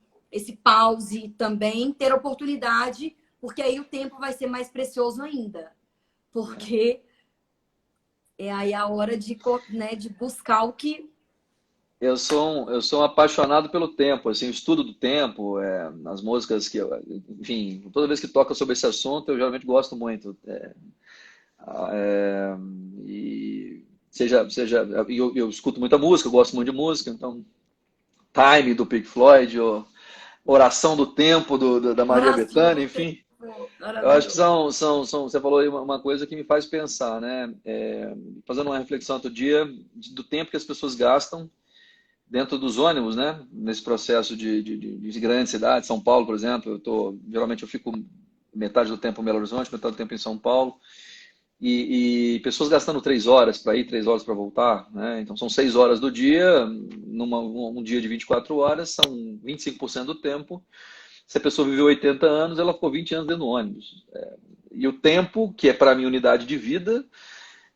pause também, ter oportunidade, porque aí o tempo vai ser mais precioso ainda. Porque é aí a hora né, de buscar o que. eu sou um apaixonado pelo tempo, assim, o estudo do tempo, as músicas que, enfim, toda vez que toca sobre esse assunto, eu geralmente gosto muito. E eu escuto muita música, eu gosto muito de música, então Time do Pink Floyd, ou Oração do Tempo da Maria Oração Bethânia, do tempo. enfim. Eu acho que Maravilhoso. você falou aí uma coisa que me faz pensar, né? Fazendo uma reflexão outro dia do tempo que as pessoas gastam dentro dos ônibus, né? Nesse processo de grandes cidades, São Paulo, por exemplo, geralmente eu fico metade do tempo em Belo Horizonte, metade do tempo em São Paulo, e pessoas gastando 3 horas para ir, 3 horas para voltar, né? Então são 6 horas do dia, um dia de 24 horas, são 25% do tempo. Se a pessoa viveu 80 anos, ela ficou 20 anos dentro do ônibus. E o tempo, que é para mim unidade de vida,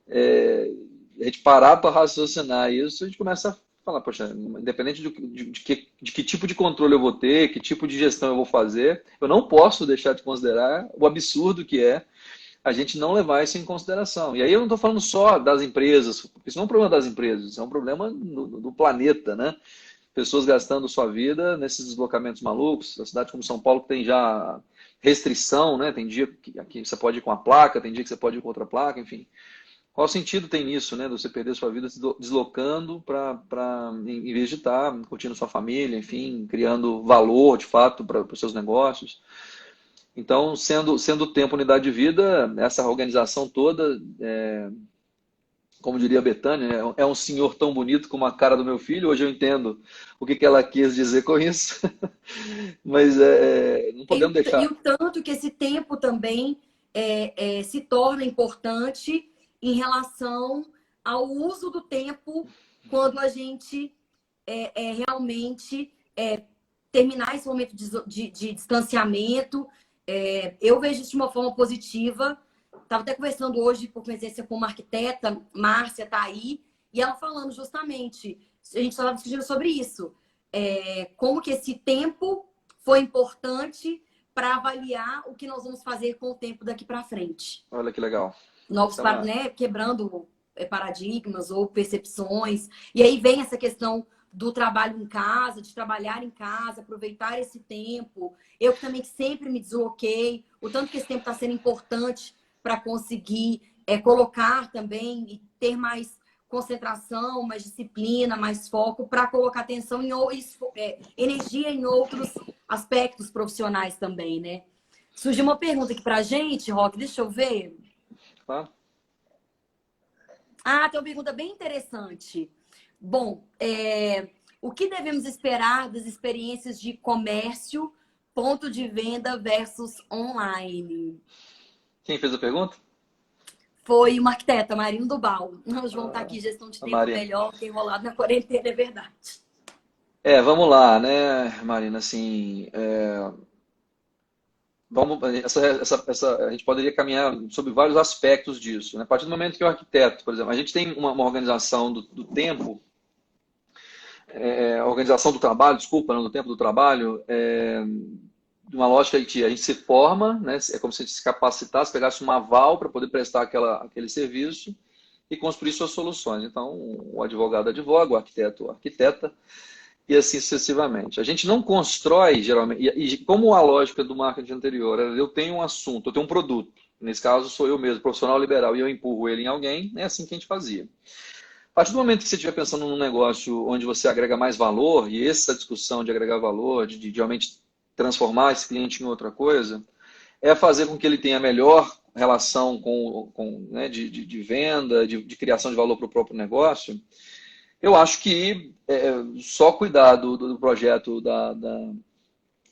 a gente parar para raciocinar isso, a gente começa a falar, poxa, independente de que tipo de controle eu vou ter, que tipo de gestão eu vou fazer, eu não posso deixar de considerar o absurdo que é a gente não levar isso em consideração. E aí eu não estou falando só das empresas, porque isso não é um problema das empresas, isso é um problema do planeta, né? Pessoas gastando sua vida nesses deslocamentos malucos. A cidade como São Paulo tem já restrição, né? Tem dia que aqui você pode ir com a placa, tem dia que você pode ir com outra placa, enfim. Qual sentido tem nisso, né? De você perder sua vida se deslocando em vez de estar curtindo sua família, enfim, criando valor de fato para os seus negócios. Então, sendo o tempo unidade de vida, essa organização toda, como diria a Betânia, né, é um senhor tão bonito como a cara do meu filho. Hoje eu entendo o que ela quis dizer com isso, mas não podemos E deixar. o tanto que esse tempo também se torna importante em relação ao uso do tempo quando a gente realmente terminar esse momento de distanciamento. Eu vejo isso de uma forma positiva. Estava até conversando hoje, por coincidência, com uma arquiteta, Márcia está aí, e ela falando justamente, a gente estava discutindo sobre isso, como que esse tempo foi importante para avaliar o que nós vamos fazer com o tempo daqui para frente. Olha que legal. Novos, Então, né, quebrando paradigmas ou percepções. E aí vem essa questão do trabalho em casa, de trabalhar em casa, aproveitar esse tempo. Eu também sempre me desloquei, o tanto que esse tempo está sendo importante para conseguir colocar também e ter mais concentração, mais disciplina, mais foco, para colocar atenção energia em outros aspectos profissionais também, né? Surgiu uma pergunta aqui para a gente, Roque, deixa eu ver. tá? Tem uma pergunta bem interessante. Bom, o que devemos esperar das experiências de comércio, ponto de venda versus online? Quem fez a pergunta? Foi uma arquiteta, Marina Dubal. Nós vamos estar aqui, gestão de A tempo Marina. melhor, que enrolado na quarentena, é verdade. Vamos lá, né, Marina, assim, a gente poderia caminhar sobre vários aspectos disso, né? A partir do momento que o arquiteto, por exemplo, a gente tem uma organização do tempo, a organização do trabalho, desculpa, não do tempo do trabalho, de uma lógica de que a gente se forma, né? É como se a gente se capacitasse, pegasse um aval para poder prestar aquele serviço e construir suas soluções. Então, o advogado advoga, o arquiteto arquiteta, e assim sucessivamente. A gente não constrói, geralmente, e como a lógica do marketing anterior, eu tenho um assunto, eu tenho um produto, nesse caso sou eu mesmo, profissional liberal, e eu empurro ele em alguém, é assim que a gente fazia. A partir do momento que você estiver pensando num negócio onde você agrega mais valor, e essa discussão de agregar valor, de realmente transformar esse cliente em outra coisa, é fazer com que ele tenha melhor relação né, de venda, de criação de valor para o próprio negócio. Eu acho que só cuidar do projeto,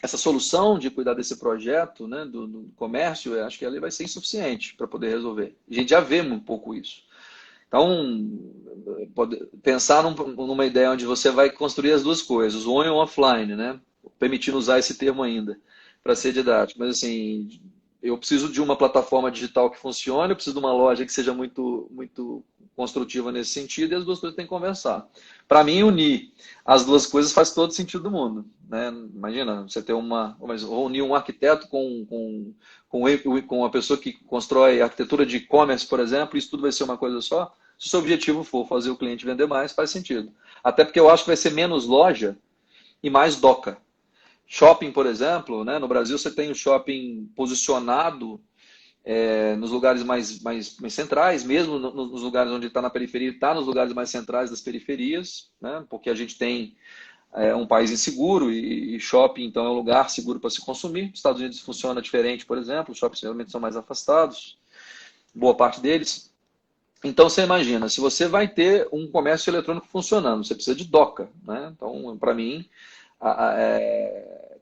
essa solução de cuidar desse projeto, né, do comércio, eu acho que ela vai ser insuficiente para poder resolver. A gente já vê um pouco isso. Então, pensar numa ideia onde você vai construir as duas coisas, o on e o offline, né, permitindo usar esse termo ainda, para ser didático. Mas, assim, eu preciso de uma plataforma digital que funcione, eu preciso de uma loja que seja muito, muito construtiva nesse sentido, e as duas coisas têm que conversar. Para mim, unir as duas coisas faz todo sentido do mundo, né? Imagina, você ter unir um arquiteto com a pessoa que constrói arquitetura de e-commerce, por exemplo, isso tudo vai ser uma coisa só. Se o seu objetivo for fazer o cliente vender mais, faz sentido. Até porque eu acho que vai ser menos loja e mais doca. Shopping, por exemplo, né? No Brasil você tem o shopping posicionado nos lugares mais centrais, mesmo nos lugares onde está na periferia, está nos lugares mais centrais das periferias, né? Porque a gente tem um país inseguro e shopping, então, é um lugar seguro para se consumir. Nos Estados Unidos funciona diferente, por exemplo, os shoppings realmente são mais afastados, boa parte deles. Então, você imagina, se você vai ter um comércio eletrônico funcionando, você precisa de doca, né? Então, para mim,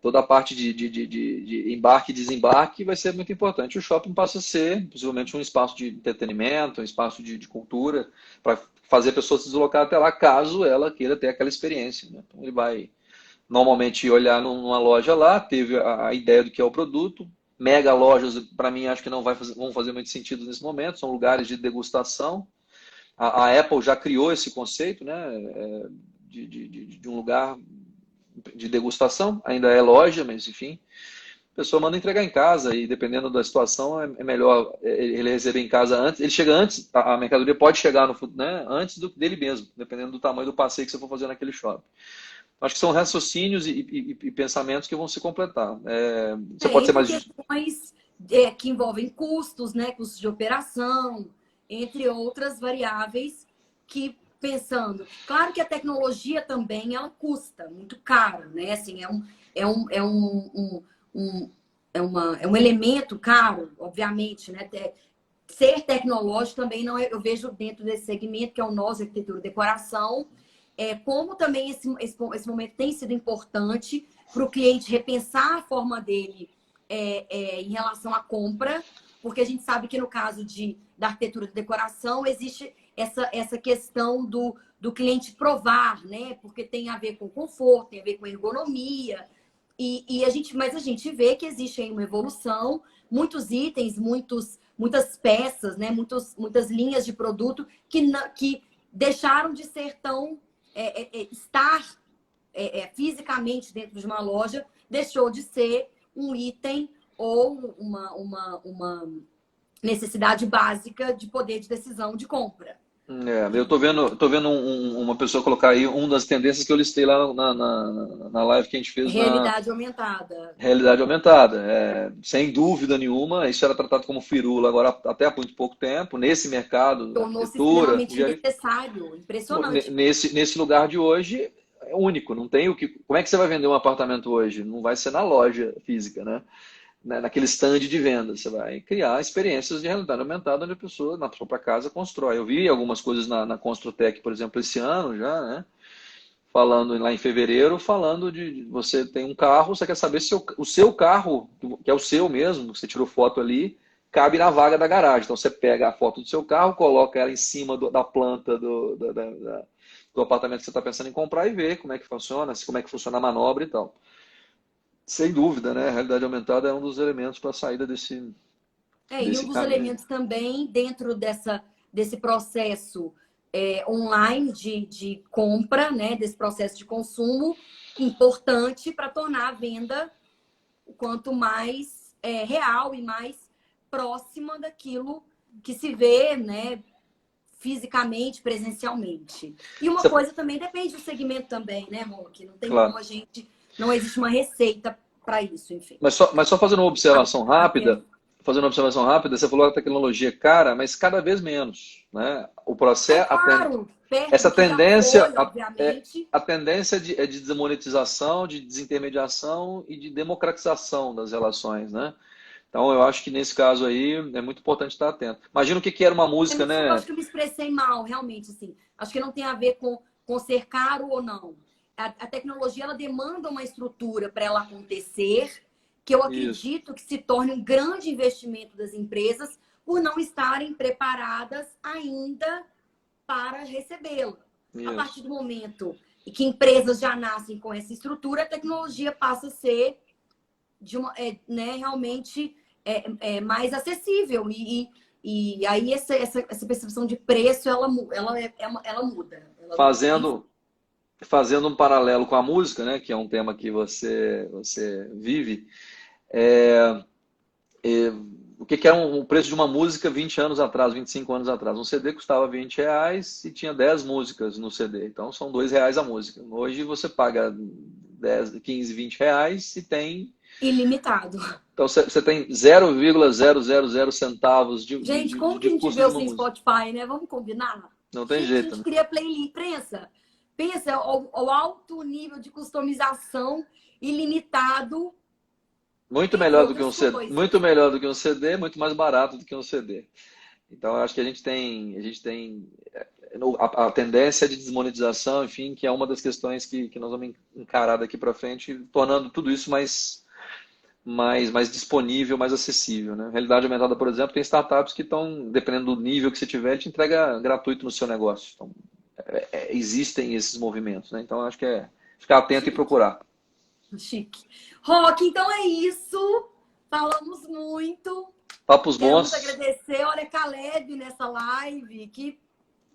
toda a parte de embarque e desembarque vai ser muito importante. O shopping passa a ser, possivelmente, um espaço de entretenimento, um espaço de cultura, para fazer a pessoa se deslocar até lá, caso ela queira ter aquela experiência, né? Então, ele vai normalmente olhar numa loja lá, teve a ideia do que é o produto. Mega lojas, para mim, acho que não vão fazer muito sentido nesse momento, são lugares de degustação. A Apple já criou esse conceito, né, de um lugar de degustação, ainda é loja, mas enfim, a pessoa manda entregar em casa e dependendo da situação é melhor ele receber em casa antes, ele chega antes, a mercadoria pode chegar né, antes dele mesmo, dependendo do tamanho do passeio que você for fazer naquele shopping. Acho que são raciocínios e pensamentos que vão se completar. Você pode ser mais... questões que envolvem custos, né, custos de operação, entre outras variáveis que pensando, claro que a tecnologia também ela custa muito caro, né? Assim, é um elemento caro, obviamente, né? Ser tecnológico também não é, eu vejo dentro desse segmento que é o nosso arquitetura e decoração, como também esse momento tem sido importante para o cliente repensar a forma dele em relação à compra, porque a gente sabe que no caso da arquitetura de decoração existe essa questão do cliente provar, né? Porque tem a ver com conforto, tem a ver com ergonomia. Mas a gente vê que existe aí uma evolução, muitos itens, muitas peças, né? Muitas linhas de produto que deixaram de ser tão estar fisicamente dentro de uma loja, deixou de ser um item ou uma necessidade básica de poder de decisão de compra. Eu tô vendo uma pessoa colocar aí uma das tendências que eu listei lá na live que a gente fez na Realidade aumentada. realidade aumentada. Sem dúvida nenhuma, isso era tratado como firula agora até há muito pouco tempo, nesse mercado da Tornou-se arquitetura. extremamente necessário, impressionante. Nesse lugar de hoje, é único, não tem o que. Como é que você vai vender um apartamento hoje? Não vai ser na loja física, né? Naquele stand de venda. Você vai criar experiências de realidade aumentada onde a pessoa, na sua própria casa, constrói. Eu vi algumas coisas na Construtec, por exemplo, esse ano já, né? Falando lá em fevereiro, falando de você tem um carro, você quer saber se o seu carro, que é o seu mesmo, você tirou foto ali, cabe na vaga da garagem. Então você pega a foto do seu carro, coloca ela em cima da planta do apartamento que você está pensando em comprar e vê como é que funciona, como é que funciona a manobra e tal. Sem dúvida, né? A realidade aumentada é um dos elementos para a saída desse E um dos caminho. elementos também dentro desse processo online de compra, né? Desse processo de consumo, importante para tornar a venda o quanto mais real e mais próxima daquilo que se vê, né? Fisicamente, presencialmente. E uma coisa também depende do segmento também, né, Roque? Não tem como não existe uma receita para isso, enfim. Mas só fazendo uma observação rápida, você falou a tecnologia cara, mas cada vez menos, né? O processo, claro, essa tendência, obviamente. a tendência é de desmonetização, de desintermediação e de democratização das relações, né? Então, eu acho que nesse caso aí é muito importante estar atento. Imagina o que era uma música, né? Eu acho que eu me expressei mal, realmente, assim. Acho que não tem a ver com ser caro ou não. A tecnologia, ela demanda uma estrutura para ela acontecer, que eu acredito que se torne um grande investimento das empresas por não estarem preparadas ainda para recebê-la. A partir do momento que empresas já nascem com essa estrutura, a tecnologia passa a ser realmente mais acessível e aí essa percepção de preço ela muda. Fazendo um paralelo com a música, né, que é um tema que você vive, o que era o preço de uma música 20 anos atrás, 25 anos atrás? Um CD custava R$20 e tinha 10 músicas no CD, então são R$2 a música. Hoje você paga 10, 15, R$20 e tem ilimitado. Então você tem 0,000 centavos de gente, como que a gente vê sem Spotify, né? Vamos combinar? Não tem jeito. A gente cria playlist, pensa o alto nível de customização ilimitado. Muito melhor do que um CD, muito melhor do que um CD, muito mais barato do que um CD. Então eu acho que a gente tem a tendência de desmonetização, enfim, que é uma das questões que nós vamos encarar daqui para frente, tornando tudo isso mais disponível, mais acessível, né? Realidade aumentada, por exemplo, tem startups que estão, dependendo do nível que você tiver, te entrega gratuito no seu negócio. Então, existem esses movimentos, né? Então, acho que é ficar atento e procurar. Chique. Roque, então é isso. Falamos muito. Papos bons. Queremos agradecer. Olha, Caleb nessa live. Que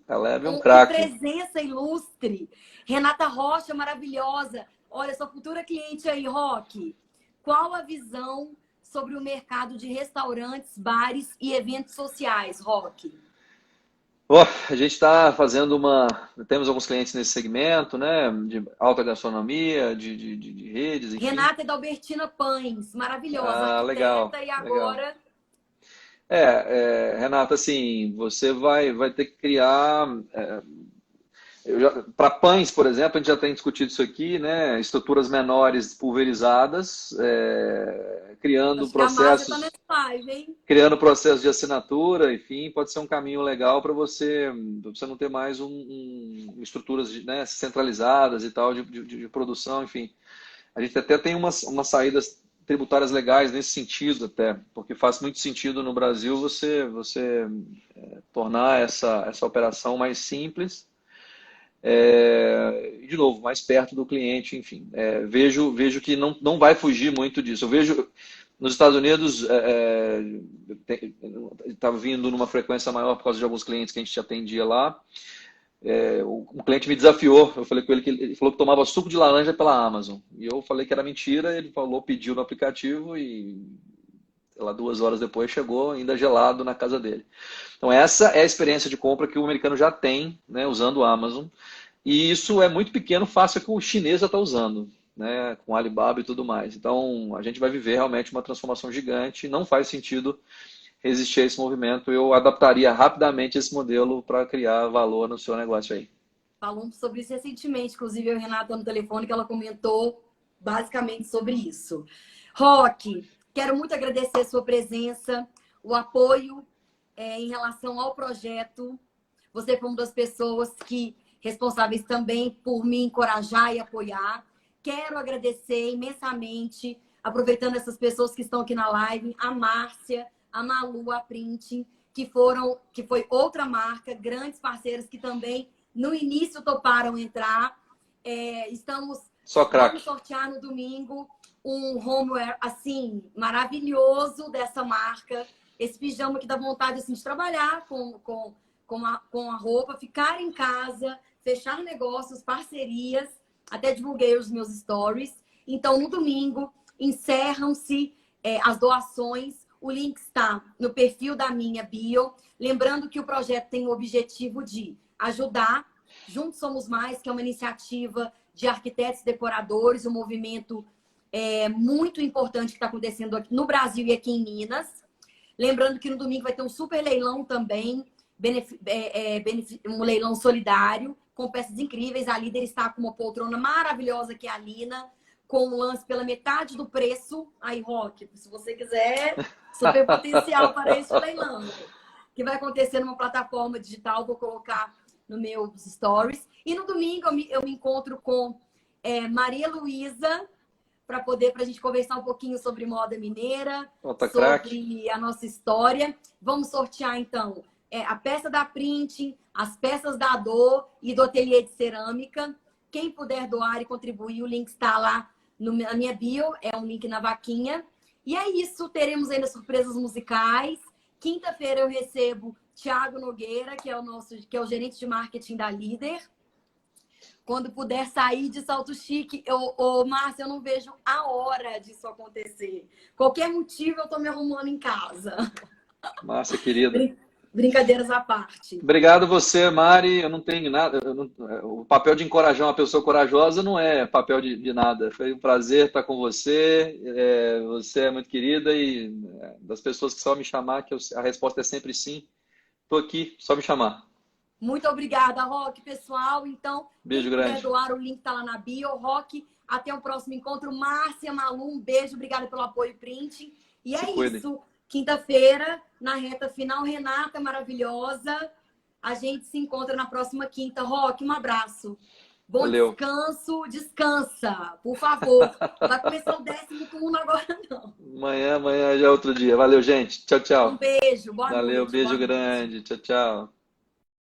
Caleb é um Que craque. presença ilustre. Renata Rocha, maravilhosa. Olha, sua futura cliente aí, Roque. Qual a visão sobre o mercado de restaurantes, bares e eventos sociais, Roque? Ó, a gente está fazendo uma. Temos alguns clientes nesse segmento, né? De alta gastronomia, de redes, enfim. Renata Dalbertina Pães, maravilhosa, Ah, legal, arquiteta e legal. agora Renata, assim, você vai ter que criar. Para pães, por exemplo, a gente já tem discutido isso aqui, né? Estruturas menores pulverizadas, acho que a Márcia tá nessa live, hein? criando processos de assinatura, enfim, pode ser um caminho legal para você não ter mais estruturas né, centralizadas e tal de produção, enfim. A gente até tem umas saídas tributárias legais nesse sentido até, porque faz muito sentido no Brasil você tornar essa operação mais simples e, de novo, mais perto do cliente, enfim. Vejo que não vai fugir muito disso. Eu vejo nos Estados Unidos, estava vindo numa frequência maior por causa de alguns clientes que a gente atendia lá. Um cliente me desafiou, eu falei com ele que ele falou que tomava suco de laranja pela Amazon. E eu falei que era mentira, ele falou, pediu no aplicativo e sei lá, 2 horas depois chegou ainda gelado na casa dele. Então essa é a experiência de compra que o americano já tem, né, usando o Amazon. E isso é muito pequeno, face ao que o chinês já está usando, né, com Alibaba e tudo mais. Então a gente vai viver realmente uma transformação gigante. Não faz sentido resistir a esse movimento. Eu adaptaria rapidamente esse modelo para criar valor no seu negócio aí. Falamos sobre isso recentemente, inclusive eu e a Renata no telefone, que ela comentou basicamente sobre isso. Roque, quero muito agradecer a sua presença, o apoio em relação ao projeto. Você foi uma das pessoas que responsáveis também por me encorajar e apoiar. Quero agradecer imensamente, aproveitando essas pessoas que estão aqui na live, a Márcia, a Malu, a Print, que foi outra marca, grandes parceiros que também no início toparam entrar. Vamos sortear no domingo um homeware assim maravilhoso dessa marca. Esse pijama que dá vontade assim, de trabalhar com a roupa, ficar em casa, fechar negócios, parcerias. Até divulguei os meus stories. Então, no domingo, encerram-se as doações. O link está no perfil da minha bio. Lembrando que o projeto tem o objetivo de ajudar. Juntos Somos Mais, que é uma iniciativa de arquitetos e decoradores, um movimento muito importante que está acontecendo aqui no Brasil e aqui em Minas. Lembrando que no domingo vai ter um super leilão também, um leilão solidário, com peças incríveis. A líder está com uma poltrona maravilhosa, que é a Lina, com um lance pela metade do preço. Aí, Roque, se você quiser, super potencial para esse leilão, que vai acontecer numa plataforma digital, vou colocar no meus stories. E no domingo eu me encontro com Maria Luísa, para a gente conversar um pouquinho sobre moda mineira, sobre a nossa história. Vamos sortear, então, a peça da Print, as peças da Dor e do Ateliê de Cerâmica. Quem puder doar e contribuir, o link está lá na minha bio, é um link na vaquinha. E é isso, teremos ainda surpresas musicais. Quinta-feira eu recebo Thiago Nogueira, que é o gerente de marketing da Líder. Quando puder sair de Salto Chique, Márcia, eu não vejo a hora disso acontecer. Qualquer motivo, eu tô me arrumando em casa. Márcia, querida. Brincadeiras à parte. Obrigado você, Mari. Eu não tenho nada. O papel de encorajar uma pessoa corajosa não é papel de nada. Foi um prazer estar com você. Você é muito querida e das pessoas que só me chamar, a resposta é sempre sim. Estou aqui, só me chamar. Muito obrigada, Roque, pessoal. Então, beijo quem grande. quiser doar, o link está lá na bio. Roque, até o próximo encontro. Márcia, Malu, um beijo. Obrigada pelo apoio, Print. E é isso. Quinta-feira, na reta final, Renata maravilhosa. A gente se encontra na próxima quinta. Roque, um abraço. Bom Valeu. Descanso. Descansa, por favor. Vai começar o 10º turno agora, não. Amanhã já é outro dia. Valeu, gente. Tchau, tchau. Um beijo. Boa noite. Valeu, beijo grande. Tchau, tchau.